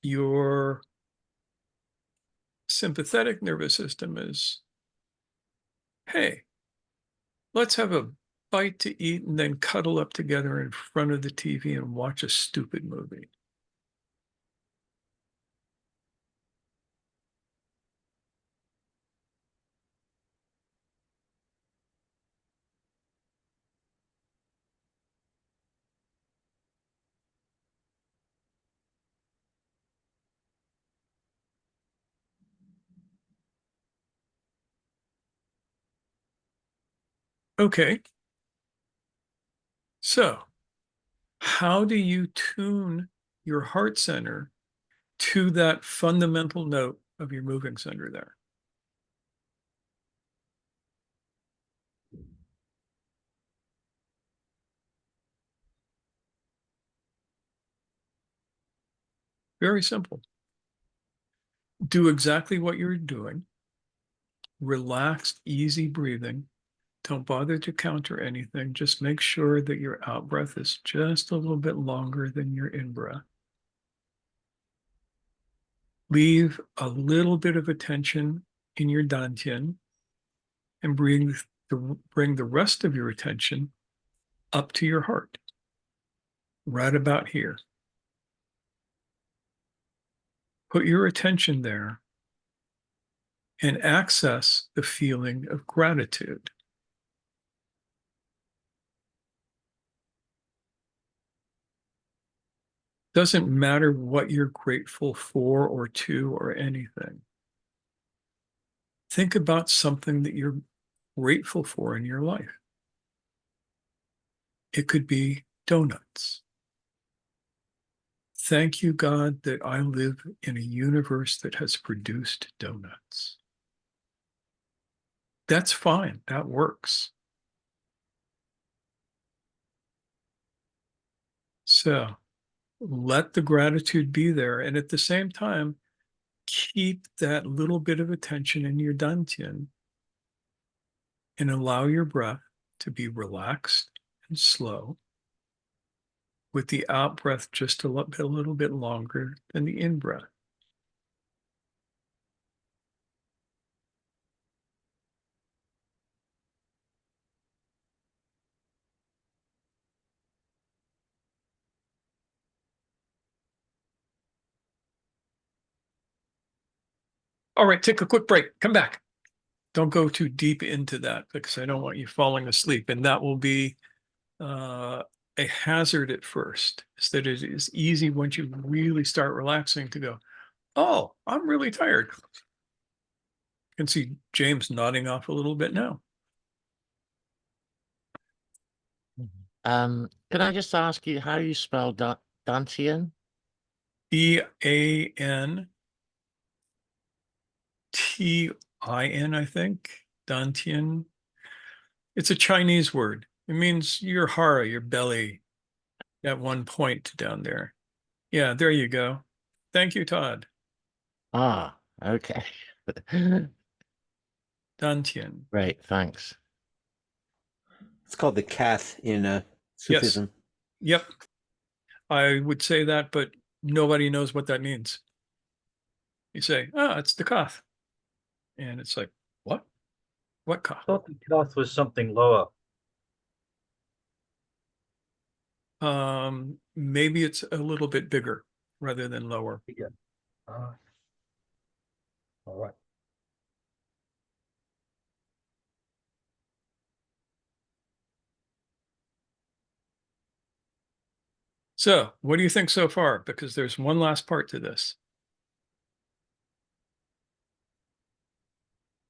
S2: Your sympathetic nervous system is, hey, let's have a bite to eat and then cuddle up together in front of the TV and watch a stupid movie. Okay. So, how do you tune your heart center to that fundamental note of your moving center there? Very simple. Do exactly what you're doing. Relaxed, easy breathing. Don't bother to counter anything. Just make sure that your out breath is just a little bit longer than your in breath. Leave a little bit of attention in your dantian and bring the rest of your attention up to your heart, right about here. Put your attention there and access the feeling of gratitude. Doesn't matter what you're grateful for or to or anything. Think about something that you're grateful for in your life. It could be donuts. Thank you, God, that I live in a universe that has produced donuts. That's fine. That works. So let the gratitude be there. And at the same time, keep that little bit of attention in your dantian and allow your breath to be relaxed and slow, with the out breath just a little bit longer than the in breath. All right, take a quick break. Come back. Don't go too deep into that because I don't want you falling asleep. And that will be a hazard at first, is that it is easy once you really start relaxing to go, oh, I'm really tired. You can see James nodding off a little bit now.
S3: Can I just ask you how you spell dantian?
S2: Dantin, I think. Dantian. It's a Chinese word. It means your hara, your belly, at one point down there. Yeah, there you go. Thank you, Todd.
S3: Ah, okay.
S2: Dantian.
S3: Great, thanks.
S4: It's called the kath in
S2: Yes.
S4: Sufism.
S2: Yep. I would say that, but nobody knows what that means. You say, it's the kath. And it's like, what? What kath?
S6: I thought the cloth was something lower.
S2: Maybe it's a little bit bigger rather than lower.
S6: Yeah. Uh, All right.
S2: So what do you think so far? Because there's one last part to this.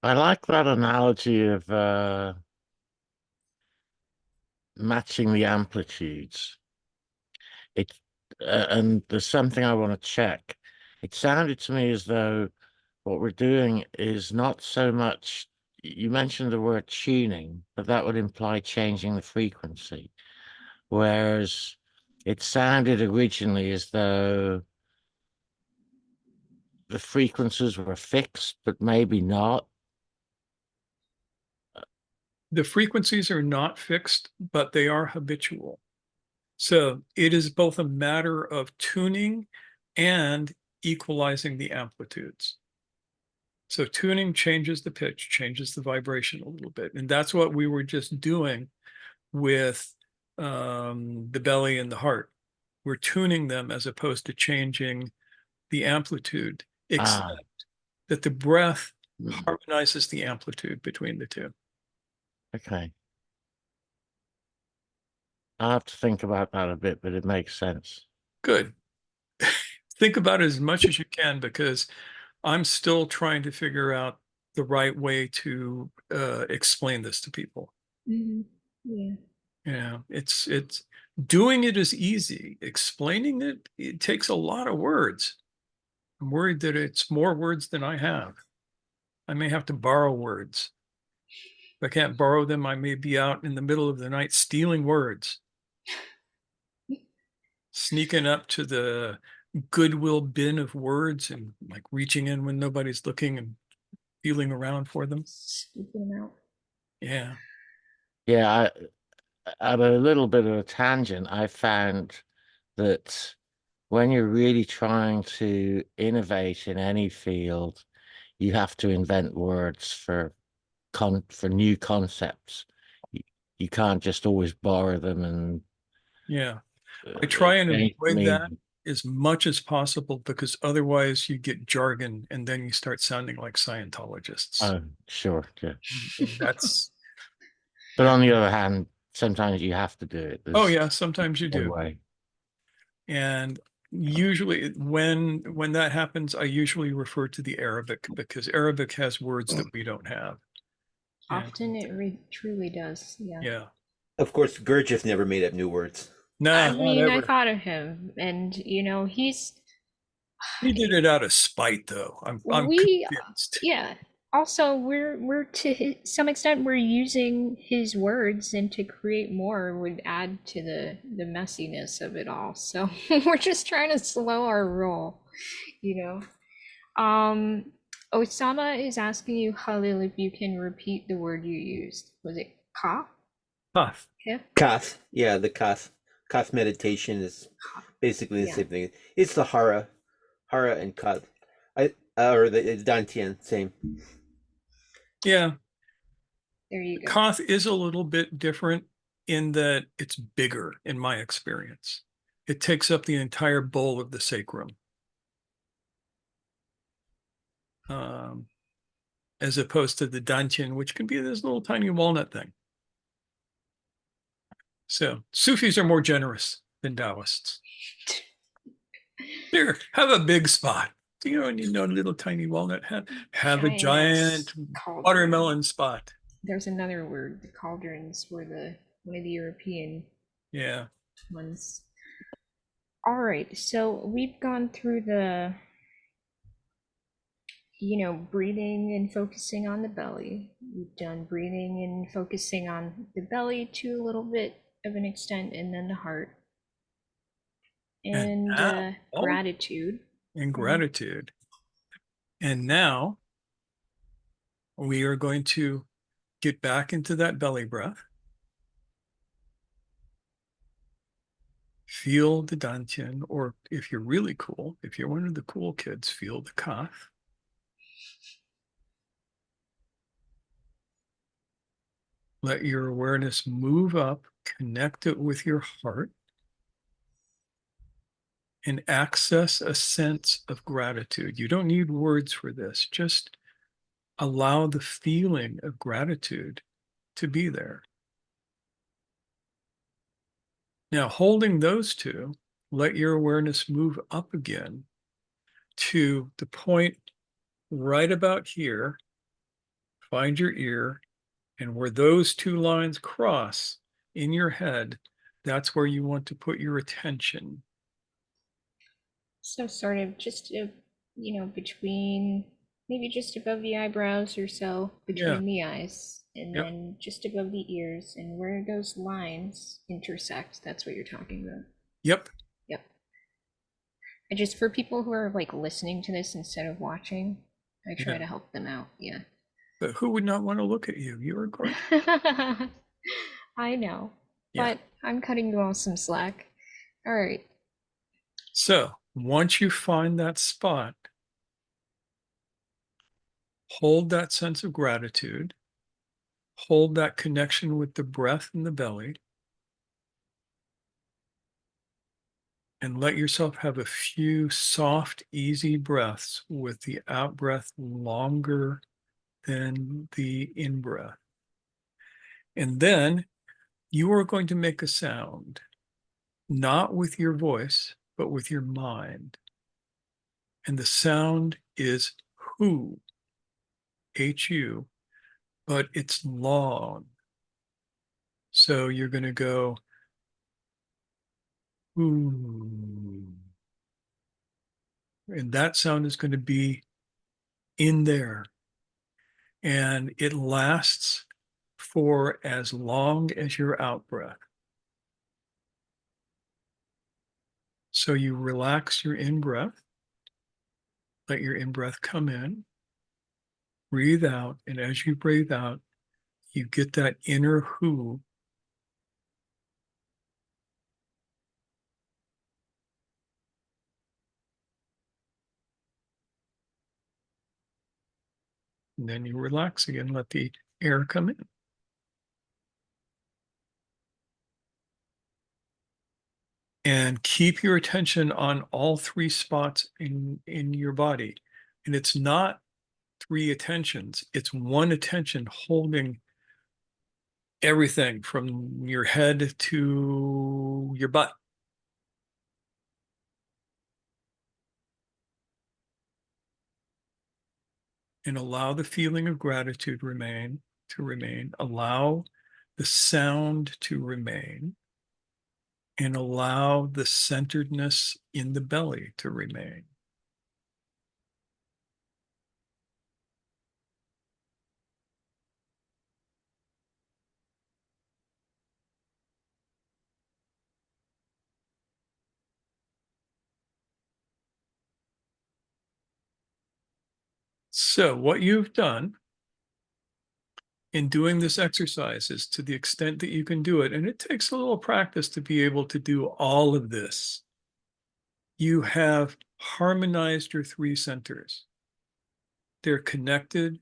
S3: I like that analogy of matching the amplitudes. It and there's something I want to check. It sounded to me as though what we're doing is not so much, you mentioned the word tuning, but that would imply changing the frequency. Whereas it sounded originally as though the frequencies were fixed, but maybe not.
S2: The frequencies are not fixed, but they are habitual. So it is both a matter of tuning and equalizing the amplitudes. So tuning changes the pitch, changes the vibration a little bit. And that's what we were just doing with the belly and the heart. We're tuning them as opposed to changing the amplitude, except
S3: Ah,
S2: that the breath harmonizes the amplitude between the two.
S3: okay. I'll have to think about that a bit, but it makes sense.
S2: Good. Think about it as much as you can, because I'm still trying to figure out the right way to explain this to people.
S1: Mhm. Yeah.
S2: Yeah, it's doing it is easy. Explaining it, it takes a lot of words. I'm worried that it's more words than I have. I may have to borrow words. If I can't borrow them, I may be out in the middle of the night stealing words, sneaking up to the Goodwill bin of words and like reaching in when nobody's looking and feeling around for them.
S1: Scooping them out.
S2: Yeah.
S3: Yeah, at a little bit of a tangent, I found that when you're really trying to innovate in any field, you have to invent words for new concepts. You can't just always borrow them and
S2: Yeah. I try and
S3: change the
S2: avoid that
S3: meaning.
S2: as much as possible, because otherwise you get jargon and then you start sounding like Scientologists.
S3: Oh, sure, yeah.
S2: And that's,
S3: But on the other hand, sometimes you have to do it.
S2: oh
S3: There's
S2: yeah, sometimes you
S3: no
S2: do.
S3: way.
S2: And usually when that happens, I usually refer to the Arabic, because Arabic has words that we don't have. And
S1: Often it truly does. Yeah.
S2: yeah.
S4: Of course, Gurdjieff never made up new words.
S2: No,
S1: I
S2: not
S1: mean, I
S2: ever.
S1: thought of him, and he's
S2: He did it out of spite, though. I'm
S1: we
S2: convinced.
S1: yeah. Also, we're to some extent we're using his words, and to create more would add to the messiness of it all. So we're just trying to slow our roll, you know. Osama is asking you, Khalil, if you can repeat the word you used. Was it ka?
S2: Tough.
S1: Kif?
S4: Kath, yeah, the Kath. Kath meditation is basically the
S1: Yeah.
S4: same thing. It's the Hara and Kath. Or the Dantian, same.
S2: Yeah.
S1: There you go.
S2: Koth is a little bit different in that it's bigger, in my experience. It takes up the entire bowl of the sacrum. As opposed to the dantian, which can be this little tiny walnut thing. So Sufis are more generous than Taoists. Here, have a big spot. You don't need no little tiny walnut. Have a giant
S1: cauldron.
S2: watermelon spot.
S1: There's another word. The cauldrons were one of the European
S2: Yeah.
S1: ones. All right, so we've gone through the breathing and focusing on the belly. We've done breathing and focusing on the belly to a little bit of an extent, and then the heart. And
S2: now,
S1: gratitude.
S2: And gratitude. And now we are going to get back into that belly breath. Feel the dantian, or if you're really cool, if you're one of the cool kids, feel the cough. Let your awareness move up, connect it with your heart. and access a sense of gratitude. You don't need words for this. Just allow the feeling of gratitude to be there. Now, holding those two, let your awareness move up again to the point right about here. Find your ear, and where those two lines cross in your head, that's where you want to put your attention.
S1: So sort of just, between, maybe just above the eyebrows or so, between the eyes, and
S2: Yep.
S1: then just above the ears, and where those lines intersect. That's what you're talking about.
S2: Yep.
S1: Yep. And just for people who are like listening to this instead of watching, I try
S2: Yeah.
S1: to help them out. Yeah.
S2: But who would not want to look at you? You are gorgeous.
S1: I know,
S2: Yeah.
S1: but I'm cutting you all some slack. All right.
S2: So once you find that spot, hold that sense of gratitude, hold that connection with the breath in the belly, and let yourself have a few soft, easy breaths with the out breath longer than the in breath. And then you are going to make a sound, not with your voice, but with your mind. And the sound is who, H-U, but it's long. So you're going to go, ooh. And that sound is going to be in there. And it lasts for as long as your out breath. So you relax your in breath, let your in breath come in, breathe out. And as you breathe out, you get that inner who. And then you relax again, let the air come in. And keep your attention on all three spots in your body. And it's not three attentions, it's one attention holding everything from your head to your butt. And allow the feeling of gratitude to remain. Allow the sound to remain. And allow the centeredness in the belly to remain. So what you've done in doing this exercise is, to the extent that you can do it, and it takes a little practice to be able to do all of this, you have harmonized your three centers. They're connected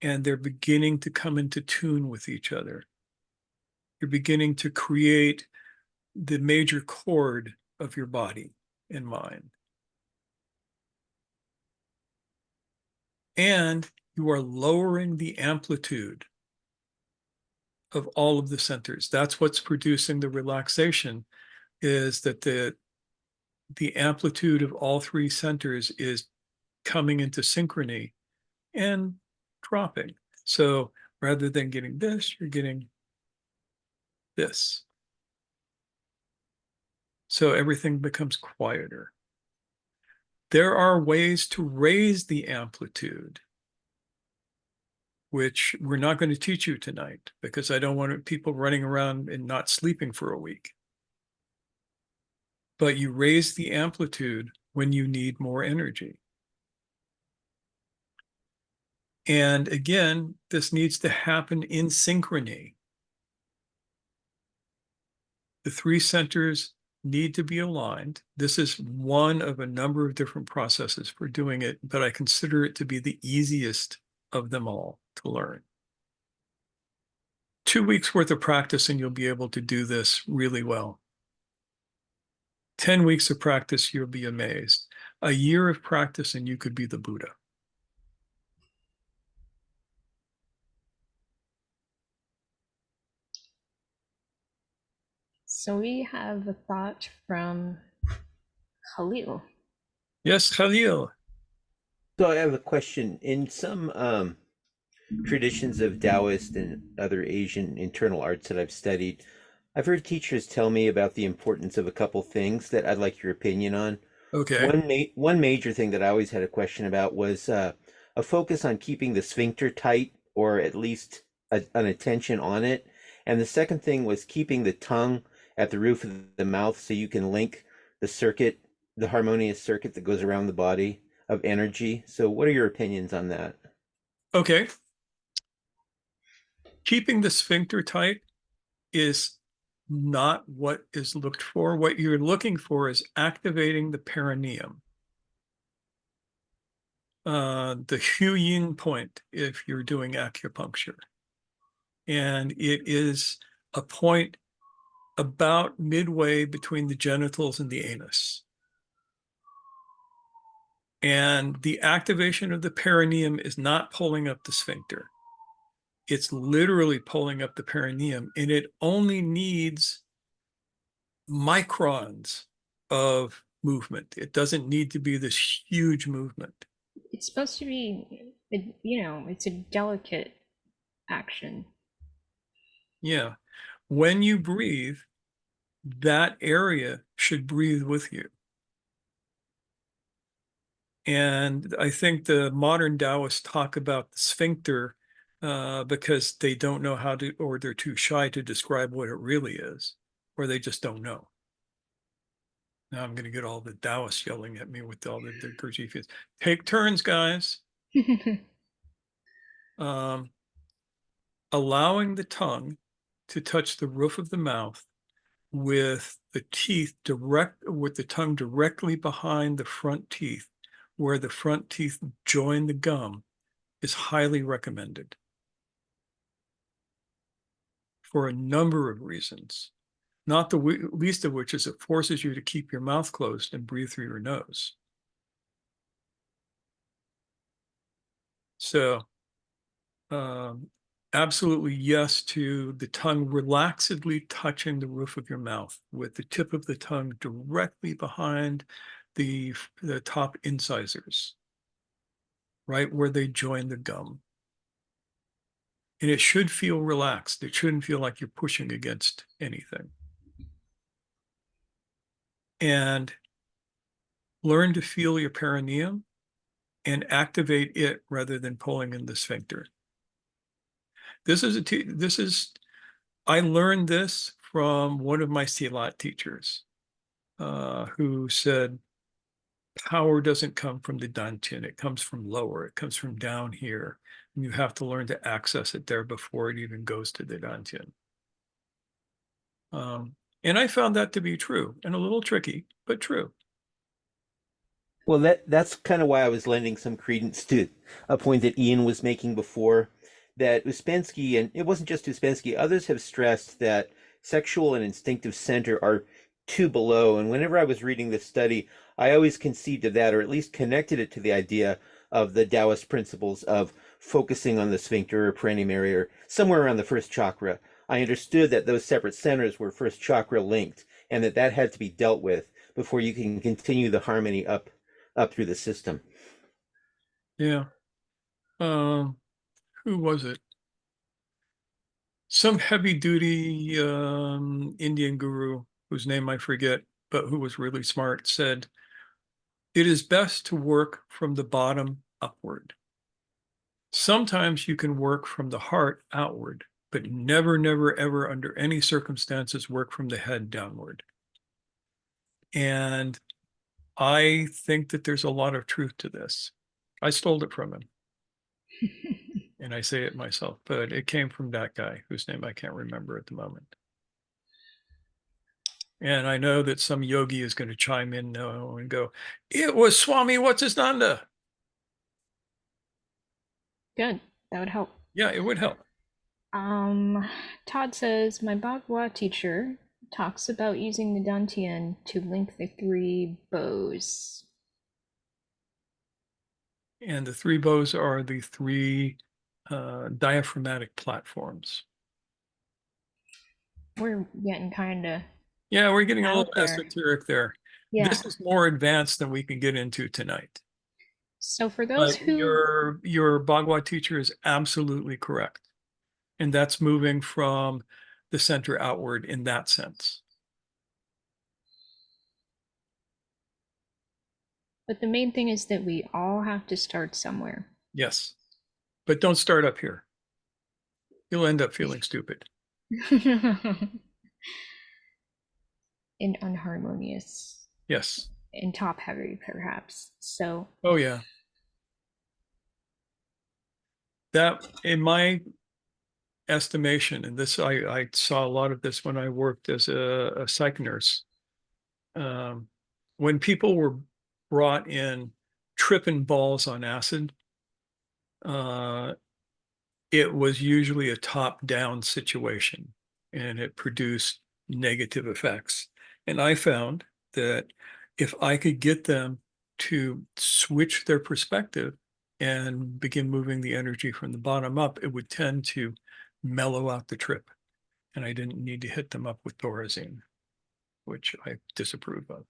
S2: and they're beginning to come into tune with each other. You're beginning to create the major chord of your body and mind. And you are lowering the amplitude of all of the centers. That's what's producing the relaxation, is that the amplitude of all three centers is coming into synchrony and dropping. So rather than getting this, you're getting this. So everything becomes quieter. There are ways to raise the amplitude, which we're not going to teach you tonight because I don't want people running around and not sleeping for a week. But you raise the amplitude when you need more energy. And again, this needs to happen in synchrony. The three centers need to be aligned. This is one of a number of different processes for doing it, but I consider it to be the easiest of them all to learn. 2 weeks worth of practice and you'll be able to do this really well. 10 weeks of practice, you'll be amazed. A year of practice and you could be the Buddha.
S1: So we have a thought from Khalil.
S2: Yes, Khalil.
S4: So I have a question. In some traditions of Taoist and other Asian internal arts that I've studied, I've heard teachers tell me about the importance of a couple things that I'd like your opinion on.
S2: Okay.
S4: One major thing that I always had a question about was a focus on keeping the sphincter tight, or at least an attention on it. And the second thing was keeping the tongue at the roof of the mouth so you can link the circuit, the harmonious circuit that goes around the body of energy. So what are your opinions on that?
S2: Okay. Keeping the sphincter tight is not what is looked for. What you're looking for is activating the perineum. The Hu Yin point, if you're doing acupuncture. And it is a point about midway between the genitals and the anus. And the activation of the perineum is not pulling up the sphincter. It's literally pulling up the perineum, and it only needs microns of movement. It doesn't need to be this huge movement.
S1: It's supposed to be, it's a delicate action.
S2: Yeah. When you breathe, that area should breathe with you. And I think the modern Taoists talk about the sphincter because they don't know how to, or they're too shy to describe what it really is, or they just don't know. Now I'm going to get all the Taoists yelling at me with all the Gurdjieffians. Take turns, guys. Allowing the tongue to touch the roof of the mouth with the tongue directly behind the front teeth, where the front teeth join the gum, is highly recommended for a number of reasons, not the least of which is it forces you to keep your mouth closed and breathe through your nose. So absolutely yes to the tongue relaxedly touching the roof of your mouth with the tip of the tongue directly behind the top incisors, right where they join the gum. And it should feel relaxed. It shouldn't feel like you're pushing against anything. And learn to feel your perineum and activate it rather than pulling in the sphincter. I learned this from one of my Silat teachers who said, power doesn't come from the dantian, it comes from lower, it comes from down here. And you have to learn to access it there before it even goes to the dantian. And I found that to be true and a little tricky, but true.
S4: Well, that's kind of why I was lending some credence to a point that Ian was making before, that Uspensky, and it wasn't just Uspensky, others have stressed that sexual and instinctive center are two below. And whenever I was reading this study, I always conceived of that, or at least connected it to the idea of the Taoist principles of focusing on the sphincter or perineum area, or somewhere around the first chakra. I understood that those separate centers were first chakra linked, and that had to be dealt with before you can continue the harmony up through the system.
S2: Yeah. Who was it? Some heavy duty Indian guru whose name I forget, but who was really smart, said, it is best to work from the bottom upward. Sometimes you can work from the heart outward, but never, never, ever under any circumstances work from the head downward. And I think that there's a lot of truth to this. I stole it from him. And I say it myself, but it came from that guy whose name I can't remember at the moment. And I know that some yogi is going to chime in now and go, it was Swami What's His Nanda.
S1: Good. That would help.
S2: Yeah, it would help.
S1: Todd says, my Bagua teacher talks about using the dantian to link the 3 bows.
S2: And the 3 bows are the 3 diaphragmatic platforms.
S1: We're getting kind of
S2: Yeah, we're getting a little
S1: out there.
S2: esoteric there.
S1: Yeah.
S2: This is more advanced than we can get into tonight.
S1: So for those
S2: But
S1: who
S2: your Bagua teacher is absolutely correct. And that's moving from the center outward in that sense.
S1: But the main thing is that we all have to start somewhere.
S2: Yes. But don't start up here. You'll end up feeling stupid.
S1: And unharmonious.
S2: Yes.
S1: And top heavy, perhaps. So.
S2: Oh, yeah. That, in my estimation, and this, I saw a lot of this when I worked as a psych nurse. When people were brought in tripping balls on acid, it was usually a top-down situation, and it produced negative effects. And I found that if I could get them to switch their perspective and begin moving the energy from the bottom up, it would tend to mellow out the trip. And I didn't need to hit them up with Thorazine, which I disapprove of.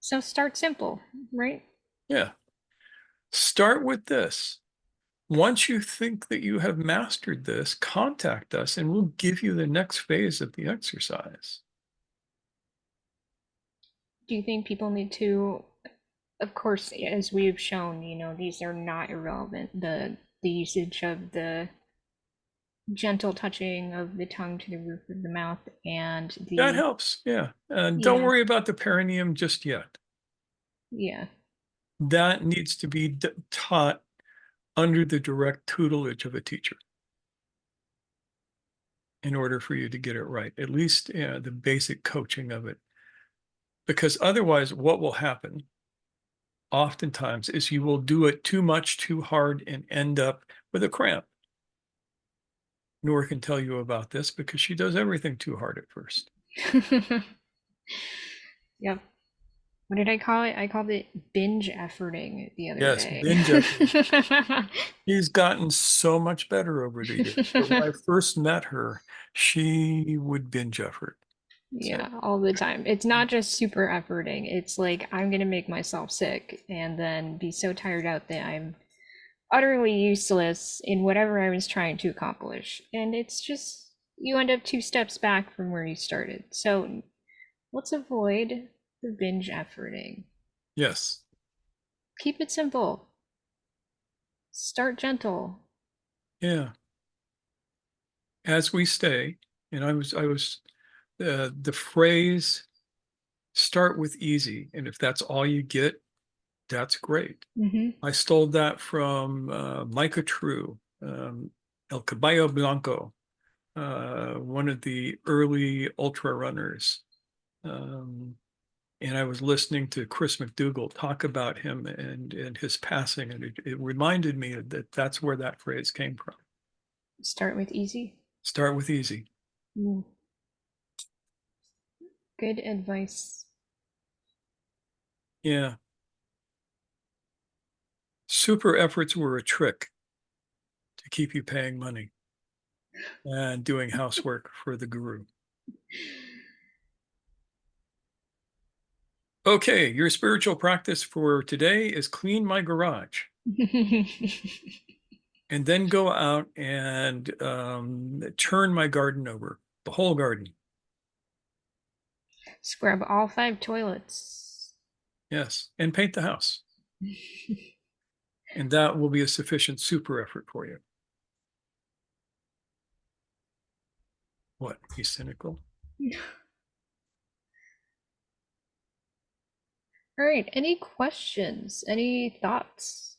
S1: So start simple, right?
S2: Yeah. Start with this. Once you think that you have mastered this, contact us and we'll give you the next phase of the exercise.
S1: Do you think people need to, of course, as we've shown, you know, these are not irrelevant. The usage of the gentle touching of the tongue to the roof of the mouth and the
S2: That helps, yeah. And don't
S1: Yeah.
S2: worry about the perineum just yet.
S1: Yeah.
S2: That needs to be taught under the direct tutelage of a teacher in order for you to get it right, at least the basic coaching of it. Because otherwise, what will happen oftentimes is you will do it too much, too hard, and end up with a cramp. Noor can tell you about this because she does everything too hard at first.
S1: Yep. What did I call it? I called it binge efforting the other
S2: Yes,
S1: day.
S2: binge efforting. He's gotten so much better over the years. But when I first met her, she would binge effort.
S1: Yeah, all the time. It's not just super efforting. It's like I'm gonna make myself sick and then be so tired out that I'm utterly useless in whatever I was trying to accomplish. And it's just you end up 2 steps back from where you started. So let's avoid the binge efforting.
S2: Yes.
S1: Keep it simple. Start gentle.
S2: Yeah. As we stay, and I was the phrase start with easy, and if that's all you get, that's great.
S1: Mm-hmm.
S2: I stole that from Micah True, El Caballo Blanco, one of the early ultra runners. And I was listening to Chris McDougall talk about him and his passing, and it reminded me that that's where that phrase came from.
S1: Start with easy.
S2: Start with easy.
S1: Mm. Good advice.
S2: Yeah. Super efforts were a trick to keep you paying money and doing housework for the guru. Okay, your spiritual practice for today is clean my garage. And then go out and turn my garden over, the whole garden.
S1: Scrub all 5 toilets.
S2: Yes, and paint the house. And that will be a sufficient super effort for you. What, he's cynical?
S1: All right, any questions? Any thoughts?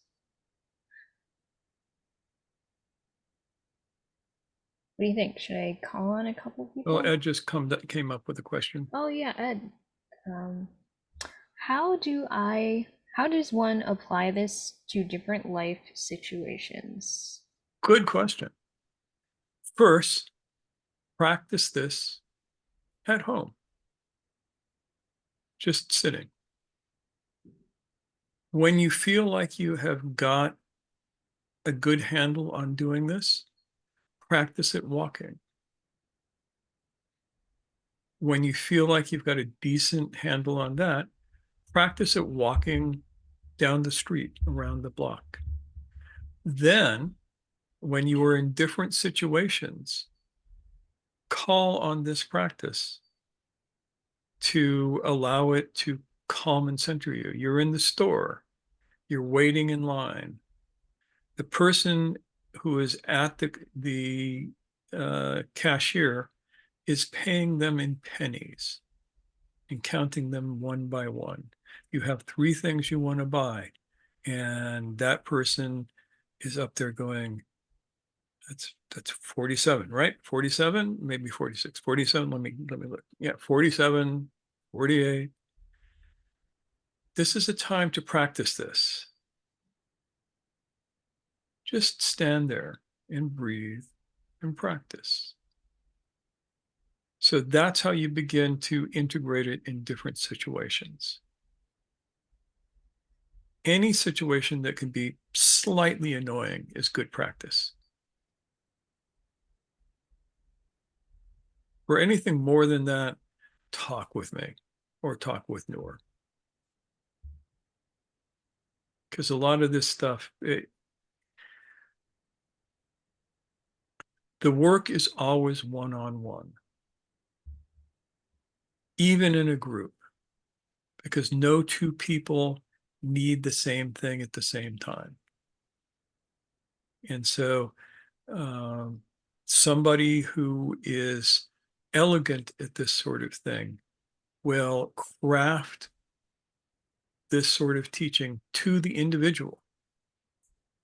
S1: What do you think? Should I call on a couple people?
S2: Oh, Ed just came up with a question.
S1: Oh yeah, Ed. How does one apply this to different life situations?
S2: Good question. First, practice this at home, just sitting. When you feel like you have got a good handle on doing this, practice it walking. When you feel like you've got a decent handle on that, practice it walking down the street around the block. Then, when you are in different situations, call on this practice to allow it to calm and center you. You're in the store, you're waiting in line. The person who is at the cashier is paying them in pennies and counting them one by one. You have 3 things you want to buy, and that person is up there going, that's 47, right? 47, maybe 46, 47. Let me look. Yeah, 47, 48. This is a time to practice this. Just stand there and breathe and practice. So that's how you begin to integrate it in different situations. Any situation that can be slightly annoying is good practice. For anything more than that, talk with me or talk with Noor. Because a lot of this stuff, the work is always one-on-one, even in a group, because no 2 people need the same thing at the same time. And so somebody who is elegant at this sort of thing will craft this sort of teaching to the individual.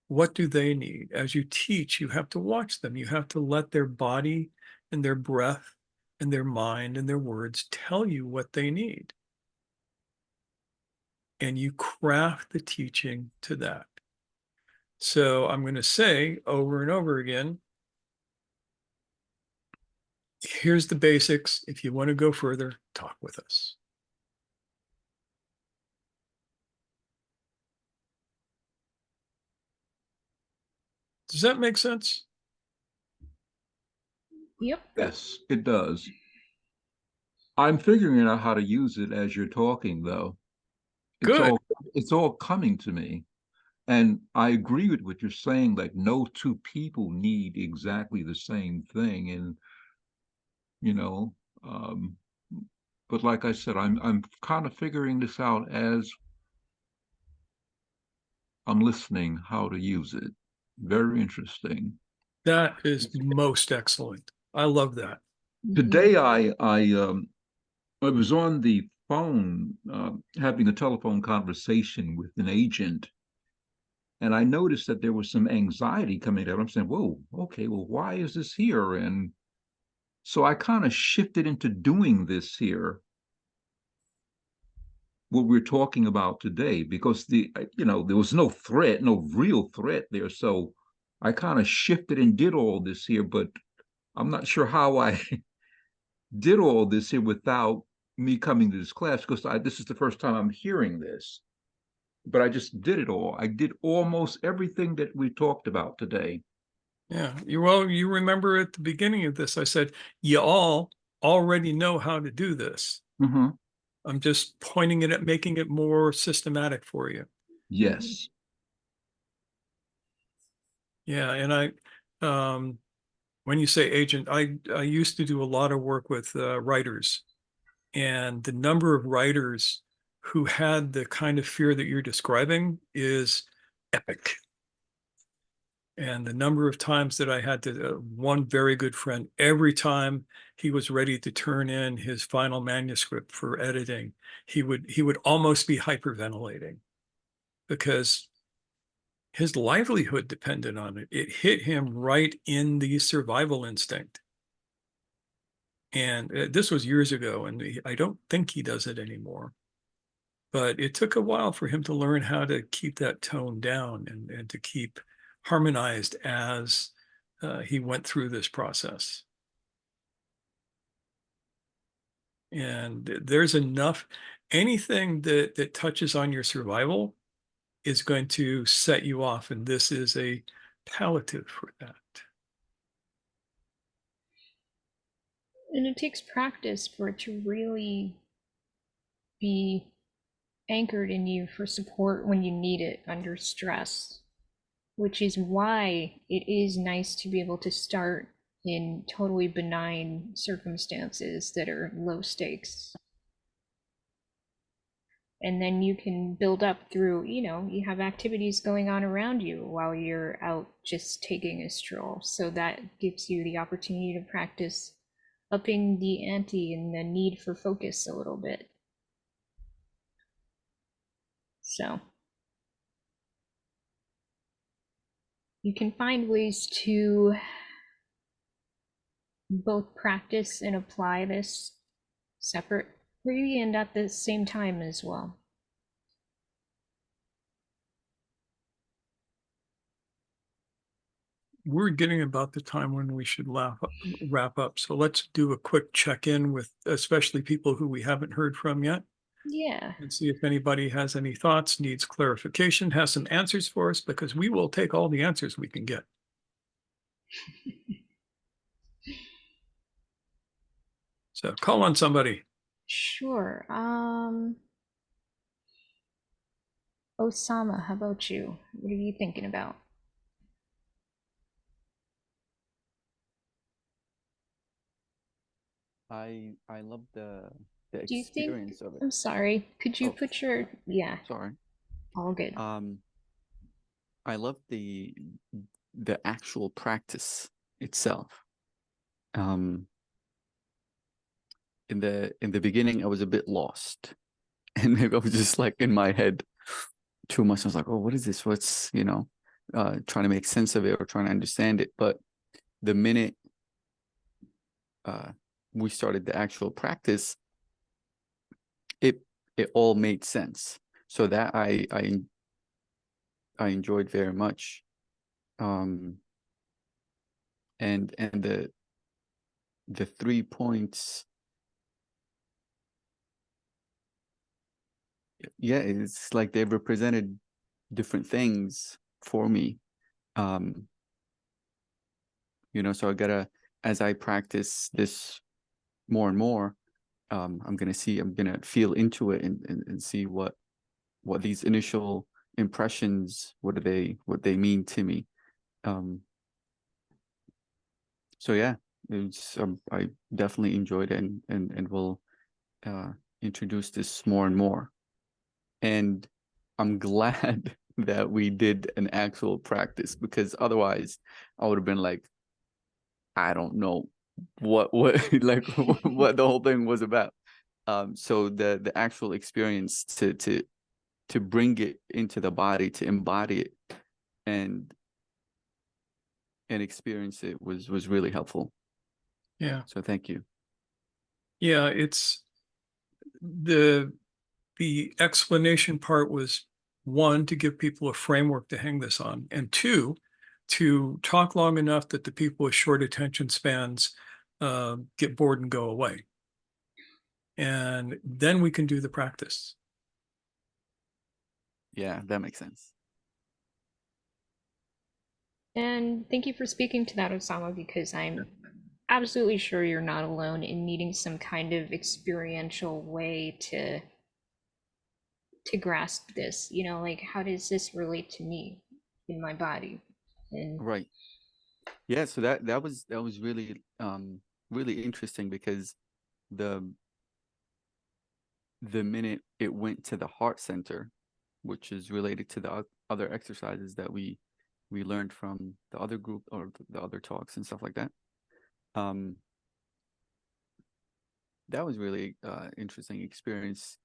S2: What do they need? As you teach, you have to watch them. You have to let their body and their breath and their mind and their words tell you what they need. And you craft the teaching to that. So I'm going to say over and over again, here's the basics. If you want to go further, talk with us. Does that make sense?
S1: Yep.
S5: Yes, it does. I'm figuring out how to use it as you're talking, though. It's
S2: Good.
S5: it's all coming to me. And I agree with what you're saying, like no 2 people need exactly the same thing. And, you know, but like I said, I'm kind of figuring this out as I'm listening how to use it. Very interesting.
S2: That is most excellent. I love that.
S5: Today I was on the phone having a telephone conversation with an agent, and I noticed that there was some anxiety coming out. I'm saying, whoa, okay, well, why is this here? And so I kind of shifted into doing this here, what we're talking about today, because there was no threat, no real threat there. So I kind of shifted and did all this here, but I'm not sure how I did all this here without me coming to this class, because this is the first time I'm hearing this. But I just did it all. I did almost everything that we talked about today.
S2: Yeah. You remember at the beginning of this, I said, you all already know how to do this.
S5: Mm-hmm.
S2: I'm just pointing it at making it more systematic for you.
S5: Yes.
S2: Yeah. And when you say agent, I used to do a lot of work with writers, and the number of writers who had the kind of fear that you're describing is epic. And the number of times that I had to, one very good friend, every time he was ready to turn in his final manuscript for editing, he would almost be hyperventilating because his livelihood depended on it. It hit him right in the survival instinct. And this was years ago, and I don't think he does it anymore. But it took a while for him to learn how to keep that tone down and to keep harmonized as he went through this process. And there's enough, anything that touches on your survival is going to set you off. And this is a palliative for that.
S1: And it takes practice for it to really be anchored in you for support when you need it under stress, which is why it is nice to be able to start in totally benign circumstances that are low stakes. And then you can build up through, you have activities going on around you while you're out just taking a stroll. So that gives you the opportunity to practice upping the ante and the need for focus a little bit. So you can find ways to both practice and apply this separately and at the same time as well.
S2: We're getting about the time when we should wrap up. So let's do a quick check-in with especially people who we haven't heard from yet.
S1: Yeah.
S2: And see if anybody has any thoughts, needs clarification, has some answers for us, because we will take all the answers we can get. So call on somebody.
S1: Sure. Osama, how about you? What are you thinking about?
S7: I love the
S1: Do you think,
S7: experience of it.
S1: I'm sorry, could you
S7: Oh,
S1: put your, yeah,
S7: sorry.
S1: all good.
S7: I love the actual practice itself. In the beginning, I was a bit lost, and maybe I was just like in my head too much. I was like, oh, what is this? What's, trying to make sense of it or trying to understand it. But the minute we started the actual practice, it all made sense. So that I enjoyed very much. And the 3 points, yeah, it's like they represented different things for me. So I gotta, as I practice this more and more, I'm gonna feel into it and see what these initial impressions, what they mean to me. So yeah, it's I definitely enjoyed it and will introduce this more and more. And I'm glad that we did an actual practice, because otherwise I would have been like, I don't know what like what the whole thing was about. So the actual experience to bring it into the body, to embody it and experience it was really helpful.
S2: Yeah.
S7: So thank you.
S2: Yeah, it's the explanation part was, one, to give people a framework to hang this on, and two, to talk long enough that the people with short attention spans get bored and go away. And then we can do the practice.
S7: Yeah, that makes sense.
S1: And thank you for speaking to that, Osama, because I'm absolutely sure you're not alone in needing some kind of experiential way to grasp this. Like, how does this relate to me in my body? And
S7: Right. Yeah, so that was really really interesting, because the minute it went to the heart center, which is related to the other exercises that we learned from the other group or the other talks and stuff like that, that was really interesting experience.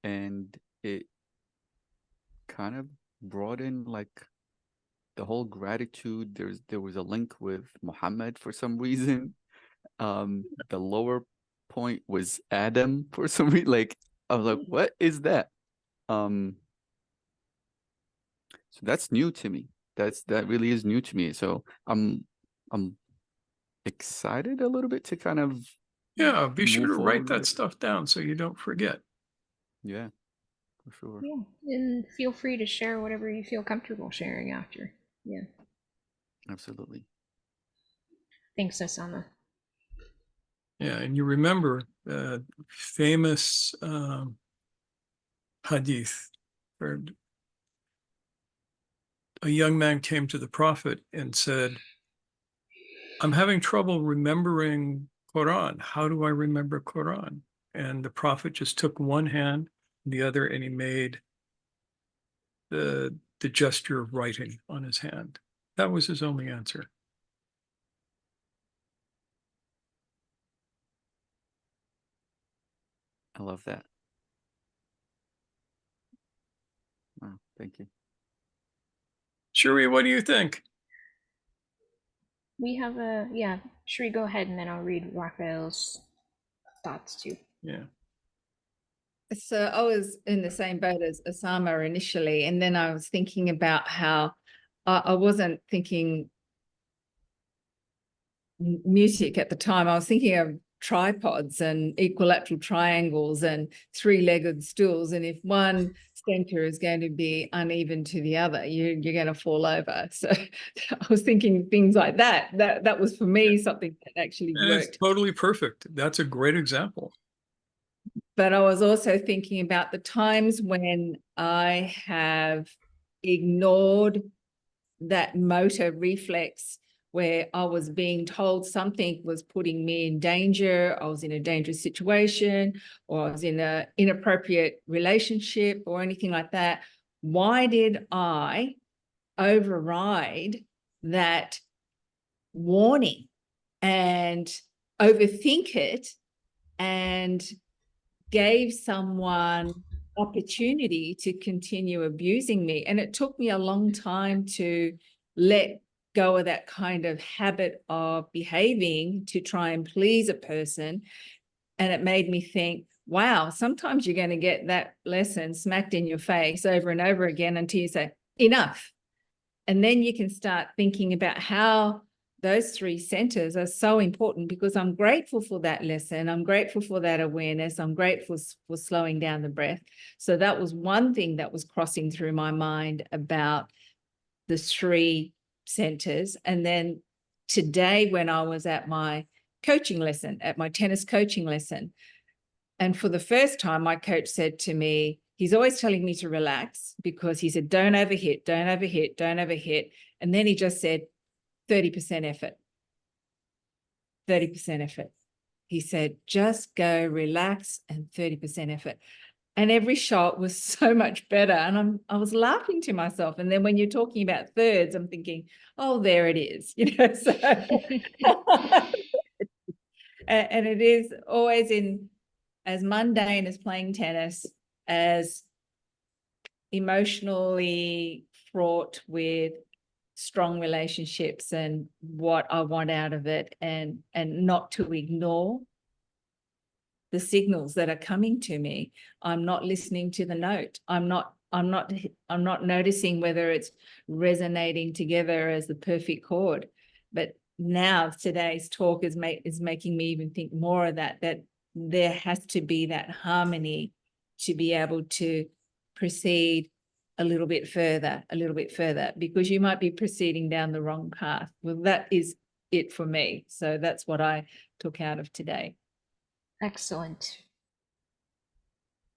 S7: And it kind of brought in like the whole gratitude. There was a link with Muhammad for some reason. The lower point was Adam for some reason. Like, I was like, what is that? So that's new to me. That really is new to me. So I'm I'm excited a little bit to kind of
S2: Yeah, be sure
S7: move
S2: to write
S7: forward
S2: that
S7: with it.
S2: stuff down so you don't forget.
S7: Yeah, for sure.
S1: Yeah, and feel free to share whatever you feel comfortable sharing after. Yeah.
S7: Absolutely.
S1: Thanks, Osama.
S2: Yeah, and you remember famous hadith where a young man came to the Prophet and said, I'm having trouble remembering Quran. How do I remember Quran? And the Prophet just took one hand, the other, and he made the gesture of writing on his hand. That was his only answer.
S7: I love that. Wow, thank you.
S2: Shuri, what do you think?
S1: We have a, yeah, Shri, go ahead and then I'll read Raphael's thoughts too.
S2: Yeah.
S8: So I was in the same boat as Osama initially, and then I was thinking about how I wasn't thinking music at the time. I was thinking of tripods and equilateral triangles and three-legged stools, and if one center is going to be uneven to the other, you're going to fall over. So I was thinking things like that. That was for me something that actually
S2: And it's
S8: worked.
S2: totally perfect. That's a great example.
S8: But I was also thinking about the times when I have ignored that motor reflex where I was being told something was putting me in danger, I was in a dangerous situation, or I was in an inappropriate relationship or anything like that. Why did I override that warning and overthink it and gave someone opportunity to continue abusing me? And it took me a long time to let go of that kind of habit of behaving to try and please a person. And it made me think, wow, sometimes you're going to get that lesson smacked in your face over and over again until you say, enough. And then you can start thinking about how those three centers are so important, because I'm grateful for that lesson. I'm grateful for that awareness. I'm grateful for slowing down the breath. So that was one thing that was crossing through my mind about the three centers. And then today, when I was at my coaching lesson, at my tennis coaching lesson, and for the first time, my coach said to me, he's always telling me to relax, because he said, don't overhit, don't overhit, don't overhit. And then he just said, 30% effort, 30% effort. He said, just go relax and 30% effort. And every shot was so much better. And I was laughing to myself. And then when you're talking about thirds, I'm thinking, oh, there it is. So and it is always in as mundane as playing tennis, as emotionally fraught with strong relationships and what I want out of it, and not to ignore the signals that are coming to me. I'm not listening to the note. I'm not noticing whether it's resonating together as the perfect chord. But now today's talk is making me even think more of that there has to be that harmony to be able to proceed a little bit further, because you might be proceeding down the wrong path. Well, that is it for me. So that's what I took out of today.
S1: Excellent.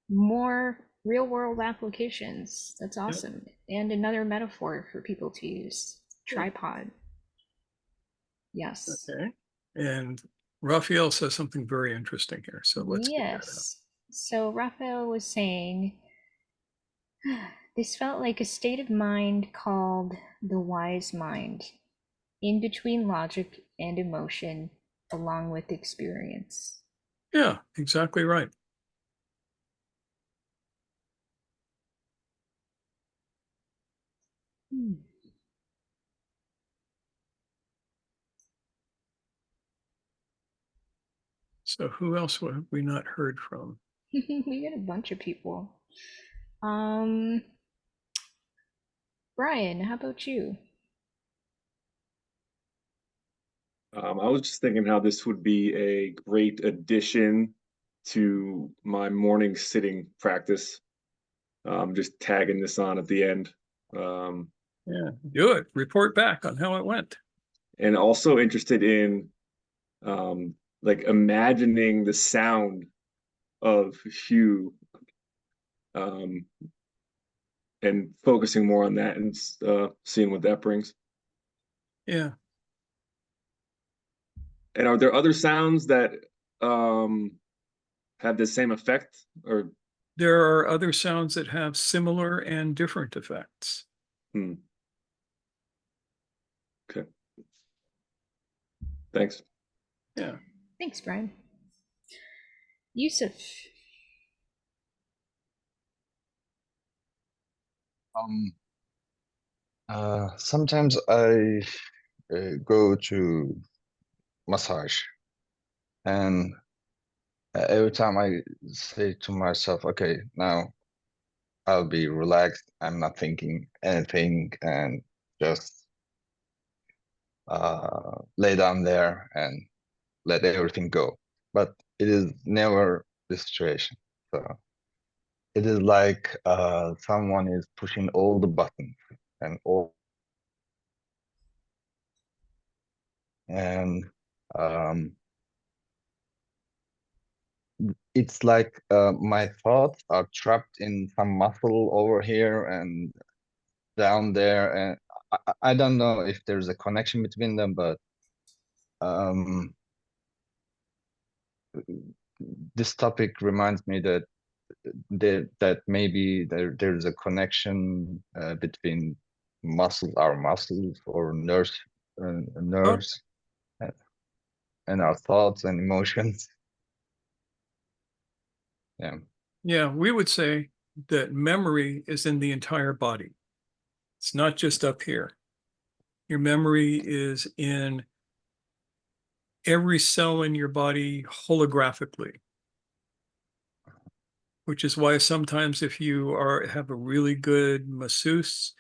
S1: More real world applications. That's awesome. Yep. And another metaphor for people to use. Tripod. Yes.
S2: Okay. And Raphael says something very interesting here. So let's get that out.
S1: So Raphael was saying, this felt like a state of mind called the wise mind, in between logic and emotion, along with experience.
S2: Yeah, exactly right. So who else have we not heard from?
S1: We got a bunch of people. Brian, how about you?
S9: I was just thinking how this would be a great addition to my morning sitting practice. Just tagging this on at the end.
S2: Yeah, do it. Report back on how it went.
S9: And also interested in like imagining the sound of Hugh and focusing more on that and seeing what that brings.
S2: Yeah.
S9: And are there other sounds that have the same effect, or
S2: There are other sounds that have similar and different effects.
S9: Okay. Thanks.
S2: Yeah.
S1: Thanks, Brian. Yusuf.
S10: Sometimes I go to massage, and every time I say to myself, okay, now I'll be relaxed, I'm not thinking anything, and just lay down there and let everything go. But it is never the situation. So it is like someone is pushing all the buttons and all, and it's like my thoughts are trapped in some muscle over here and down there, and I don't know if there's a connection between them, but this topic reminds me that that maybe there's a connection between our muscles or nerves and our thoughts and emotions. Yeah.
S2: Yeah, we would say that memory is in the entire body. It's not just up here. Your memory is in every cell in your body holographically, which is why sometimes if you have a really good masseuse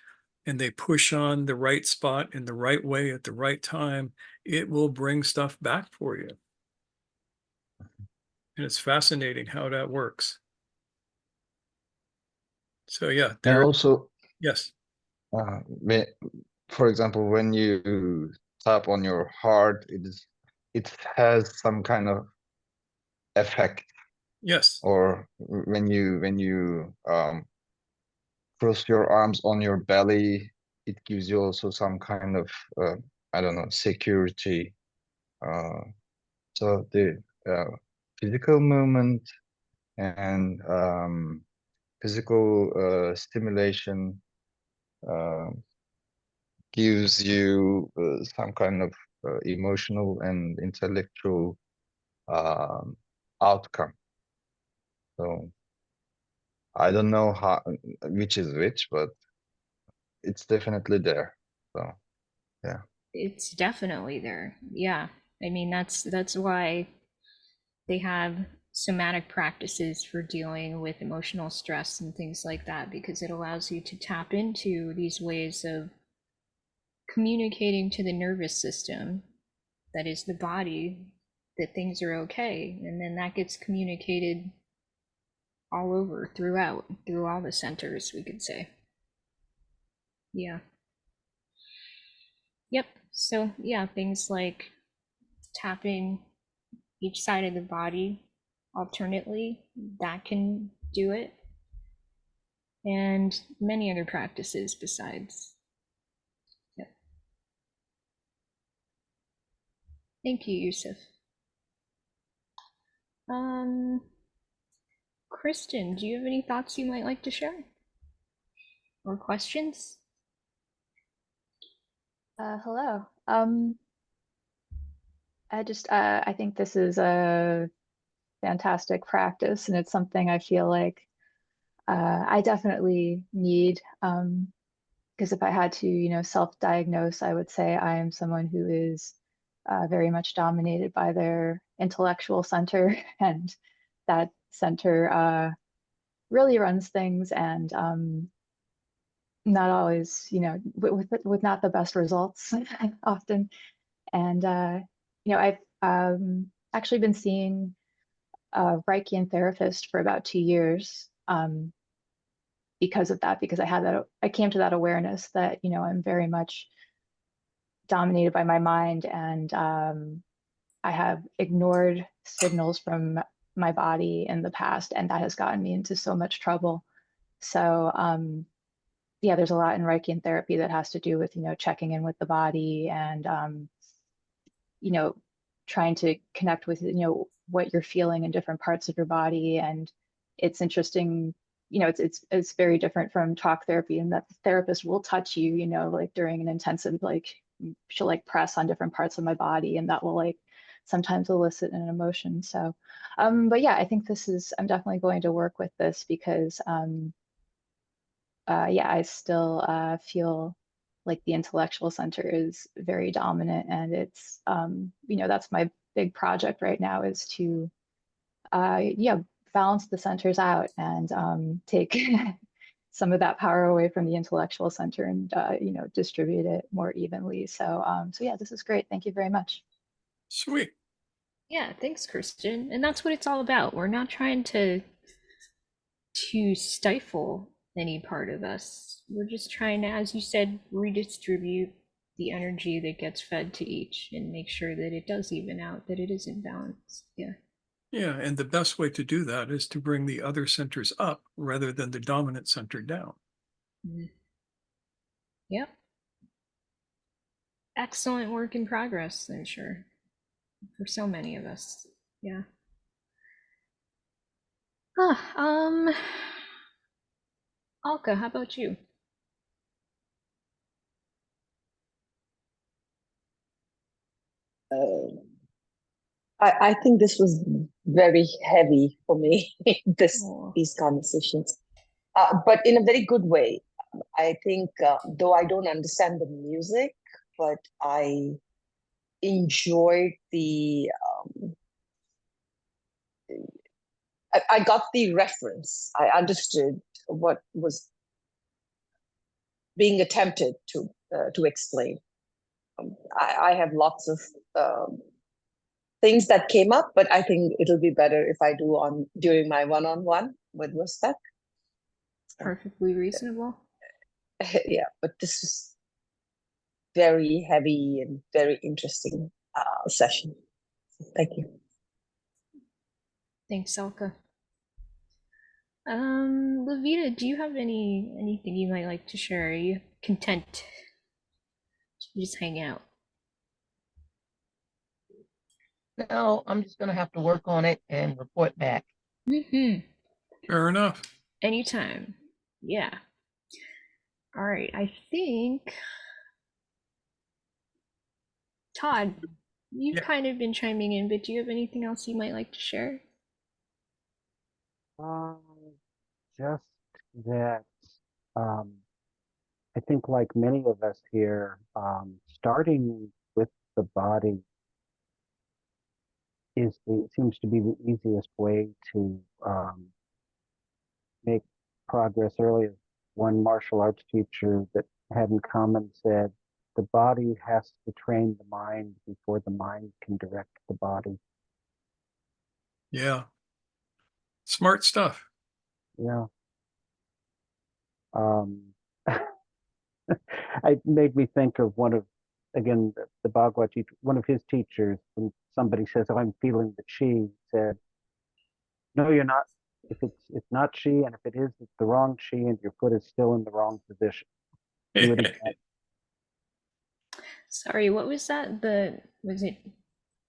S2: and they push on the right spot in the right way at the right time, it will bring stuff back for you. And it's fascinating how that works. So yeah,
S10: And also,
S2: yes.
S10: For example, when you tap on your heart, it has some kind of effect.
S2: Yes.
S10: Or when you cross your arms on your belly, it gives you also some kind of I don't know, security. So the physical movement and physical stimulation gives you some kind of emotional and intellectual outcome. So I don't know which is which, but it's definitely there. So yeah.
S1: It's definitely there. Yeah. I mean, that's why they have somatic practices for dealing with emotional stress and things like that, because it allows you to tap into these ways of communicating to the nervous system, that is the body, that things are okay. And then that gets communicated all over, through all the centers, we could say. Yeah. Yep. So yeah, things like tapping each side of the body alternately, that can do it. And many other practices besides. Yep. Thank you, Yusuf. Kristen, do you have any thoughts you might like to share? Or questions?
S11: Hello. I think this is a fantastic practice, and it's something I feel like I definitely need. Because if I had to, self-diagnose, I would say I am someone who is very much dominated by their intellectual center, and that center really runs things, and not always, with not the best results often. And I've actually been seeing a Reichian therapist for about 2 years because of that, because I came to that awareness that, I'm very much dominated by my mind, and I have ignored signals from my body in the past, and that has gotten me into so much trouble. So, yeah, there's a lot in Reichian therapy that has to do with, checking in with the body and, trying to connect with, what you're feeling in different parts of your body. And it's interesting, it's very different from talk therapy, and that the therapist will touch you, like during an intensive, like she'll like press on different parts of my body, and that will like sometimes elicit an emotion. So, but yeah, I think I'm definitely going to work with this because, yeah, I still feel like the intellectual center is very dominant, and it's, that's my big project right now, is to, yeah, balance the centers out and take some of that power away from the intellectual center and, distribute it more evenly. So, so yeah, this is great. Thank you very much.
S2: Sweet.
S1: Yeah, thanks, Kristen. And that's what it's all about. We're not trying to stifle any part of us. We're just trying to, as you said, redistribute the energy that gets fed to each and make sure that it does even out, that it is in balance. Yeah.
S2: Yeah, and the best way to do that is to bring the other centers up rather than the dominant center down.
S1: Yep. Excellent work in progress, I'm sure, for so many of us. Yeah. Alka, how about you?
S12: I think this was very heavy for me,
S1: Oh.
S12: these conversations, but in a very good way. I think, though I don't understand the music, but I enjoyed I got the reference. I understood what was being attempted to explain. I have lots of things that came up, but I think it'll be better if I do during my one-on-one with Mustak.
S1: Perfectly reasonable.
S12: Yeah, but this was very heavy and very interesting session. Thank you.
S1: Thanks, Alka. Levita, do you have anything you might like to share? Are you content to just hang out?
S13: No, I'm just gonna have to work on it and report back.
S2: Fair enough.
S1: Anytime. Yeah. All right. I think Todd, you've kind of been chiming in, but do you have anything else you might like to share?
S14: Just that I think, like many of us here, starting with the body seems to be the easiest way to make progress. Earlier, one martial arts teacher that had in common said, the body has to train the mind before the mind can direct the body.
S2: Yeah. Smart stuff.
S14: Yeah. It made me think of again, the Bhagavad Gita, one of his teachers, when somebody says, oh, I'm feeling the chi, he said, no, you're not. If it's not chi, and if it is, it's the wrong chi, and your foot is still in the wrong position. Do it again.
S1: Sorry, what was that? Was it?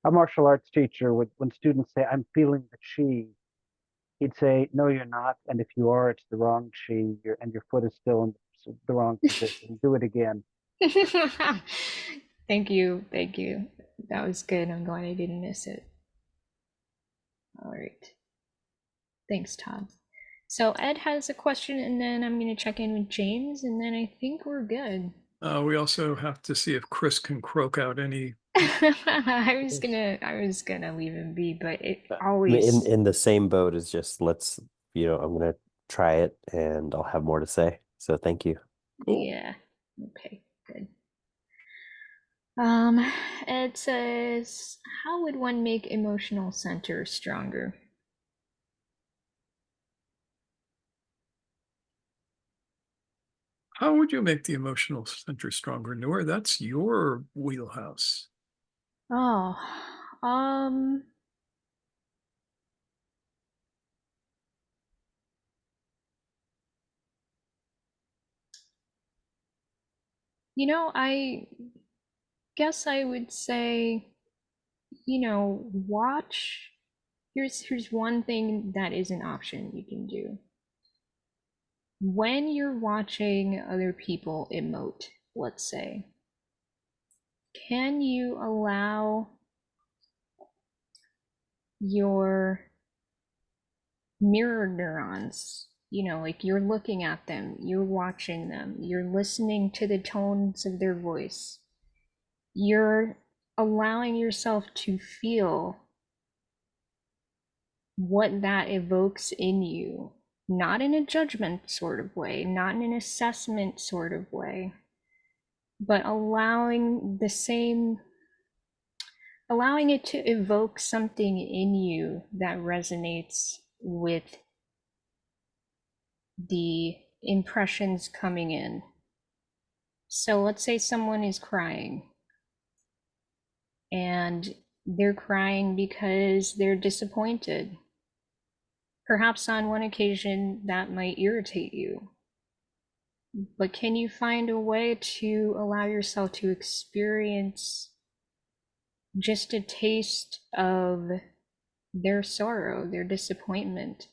S14: A martial arts teacher would, when students say, I'm feeling the chi, he'd say, no, you're not. And if you are, it's the wrong chi, and your foot is still in the wrong position. Do it again.
S1: Thank you. Thank you. That was good. I'm glad I didn't miss it. All right. Thanks, Todd. So Ed has a question, and then I'm going to check in with James, and then I think we're good.
S2: We also have to see if Chris can croak out any.
S1: I was gonna leave him be, but it always
S15: in the same boat as just let's, I'm gonna try it and I'll have more to say. So thank you.
S1: Yeah. Okay, good. Um, it says, how would one make emotional center stronger?
S2: How would you make the emotional center stronger, Noor? That's your wheelhouse.
S1: Oh, um, I guess I would say, watch. Here's one thing that is an option you can do. When you're watching other people emote, let's say, can you allow your mirror neurons, like you're looking at them, you're watching them, you're listening to the tones of their voice, you're allowing yourself to feel what that evokes in you, not in a judgment sort of way, not in an assessment sort of way, but allowing it to evoke something in you that resonates with the impressions coming in. So let's say someone is crying and they're crying because they're disappointed. Perhaps on one occasion that might irritate you. But can you find a way to allow yourself to experience just a taste of their sorrow, their disappointment?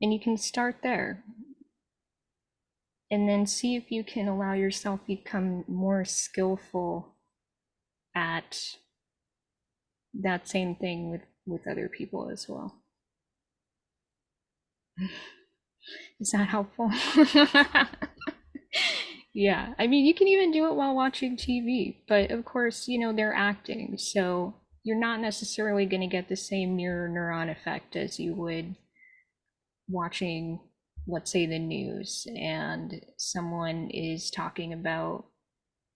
S1: And you can start there. And then see if you can allow yourself to become more skillful at that same thing with other people as well. Is that helpful? Yeah, I mean, you can even do it while watching TV, but of course, they're acting, so you're not necessarily going to get the same mirror neuron effect as you would watching, let's say, the news, and someone is talking about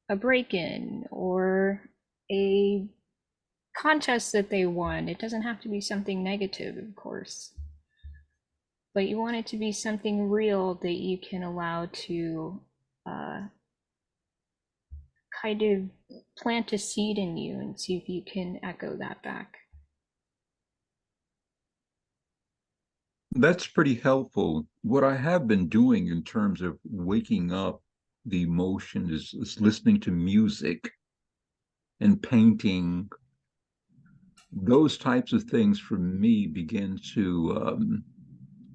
S1: a break-in or a contest that they won. It doesn't have to be something negative, of course, but you want it to be something real that you can allow to kind of plant a seed in you and see if you can echo that back.
S5: That's pretty helpful. What I have been doing in terms of waking up the emotion is listening to music and painting. Those types of things for me begin to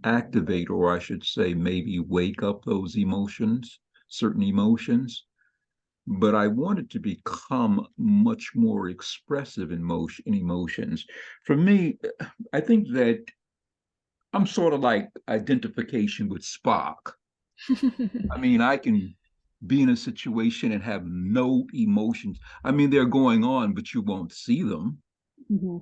S5: activate, or I should say, maybe wake up those emotions, certain emotions. But I wanted to become much more expressive in emotions. For me, I think that I'm sort of like identification with Spock. I mean, I can be in a situation and have no emotions. I mean, they're going on, but you won't see them.
S1: Mm-hmm.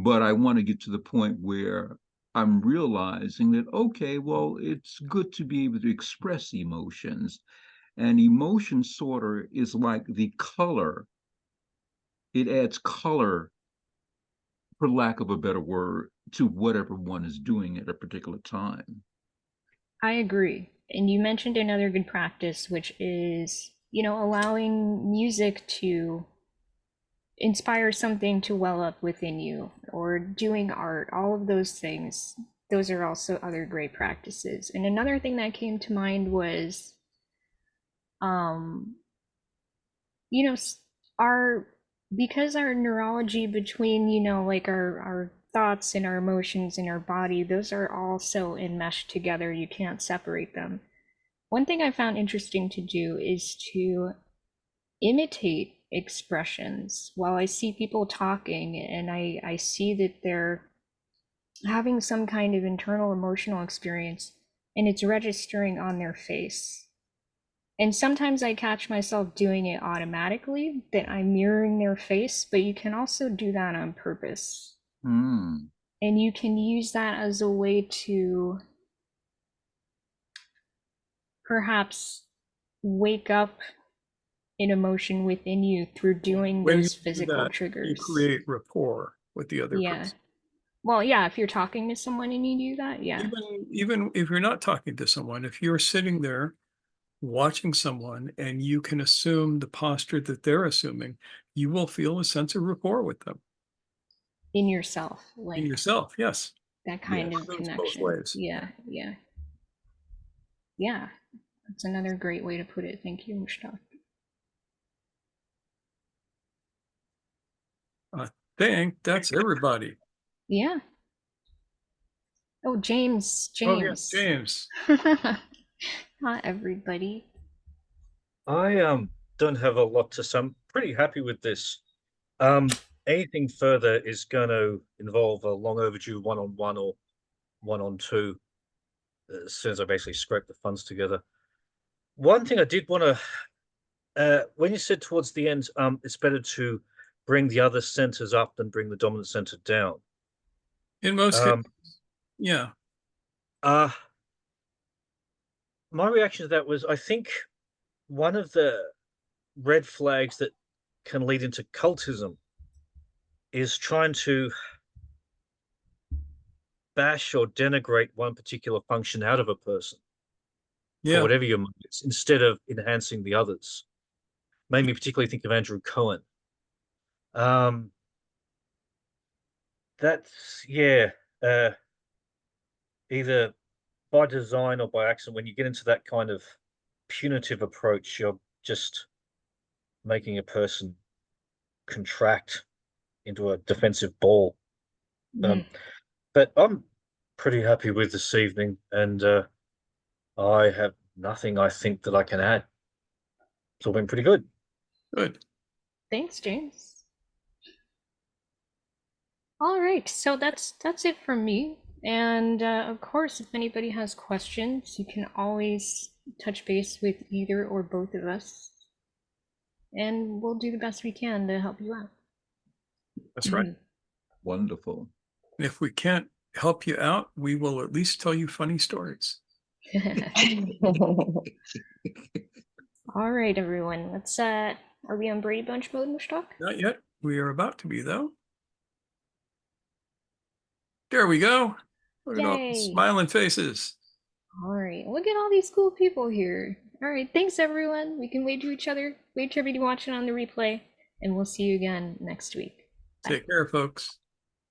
S5: But I want to get to the point where I'm realizing that, okay, well, it's good to be able to express emotions. And emotion sort of is like the color. It adds color, for lack of a better word, to whatever one is doing at a particular time.
S1: I agree. And you mentioned another good practice, which is, allowing music to inspire something to well up within you, or doing art, all of those things. Those are also other great practices. And another thing that came to mind was, um, our because our neurology between, like our thoughts and our emotions and our body, those are all so enmeshed together, you can't separate them. One thing I found interesting to do is to imitate expressions while I see people talking, and I see that they're having some kind of internal emotional experience and it's registering on their face. And sometimes I catch myself doing it automatically, that I'm mirroring their face, but you can also do that on purpose.
S5: Hmm.
S1: And you can use that as a way to perhaps wake up an emotion within you through doing
S2: When you
S1: those
S2: do
S1: physical
S2: that, you
S1: triggers.
S2: create rapport with the other
S1: Yeah.
S2: person.
S1: Well, yeah, if you're talking to someone and you do that, yeah.
S2: Even if you're not talking to someone, if you're sitting there watching someone and you can assume the posture that they're assuming, you will feel a sense of rapport with them.
S1: In yourself, like
S2: In yourself, yes.
S1: that kind
S5: Yes.
S1: of
S2: Goes both
S1: connection.
S2: ways.
S1: Yeah, yeah. Yeah. That's another great way to put it. Thank you, Mushtaq.
S2: I think that's everybody.
S1: Yeah. Oh, James.
S2: Oh, yes, James.
S1: Not everybody.
S6: I don't have a lot to say. I'm pretty happy with this. Anything further is going to involve a long overdue one-on-one or one-on-two as soon as I basically scrape the funds together. One thing I did want to, when you said towards the end, it's better to bring the other centers up than bring the dominant center down.
S2: In most cases, yeah.
S6: My reaction to that was, I think one of the red flags that can lead into cultism is trying to bash or denigrate one particular function out of a person for
S2: Yeah.
S6: whatever your motives, instead of enhancing the others. Made me particularly think of Andrew Cohen. That's either by design or by accident. When you get into that kind of punitive approach, you're just making a person contract into a defensive ball. But I'm pretty happy with this evening, and I have nothing I think that I can add. It's all been pretty good.
S2: Good.
S1: Thanks, James. All right, so that's it from me. And of course, if anybody has questions, you can always touch base with either or both of us, and we'll do the best we can to help you out.
S2: That's right.
S5: Wonderful.
S2: And if we can't help you out, we will at least tell you funny stories.
S1: All right, everyone. Let's are we on Brady Bunch mode, Mushtaq?
S2: Not yet. We are about to be, though. There we go. Look at all the
S1: Yay.
S2: smiling faces.
S1: All right, look at all these cool people here. All right, thanks everyone. We can wave to each other, wave to everybody watching on the replay, and we'll see you again next week. Bye.
S2: Take care, folks.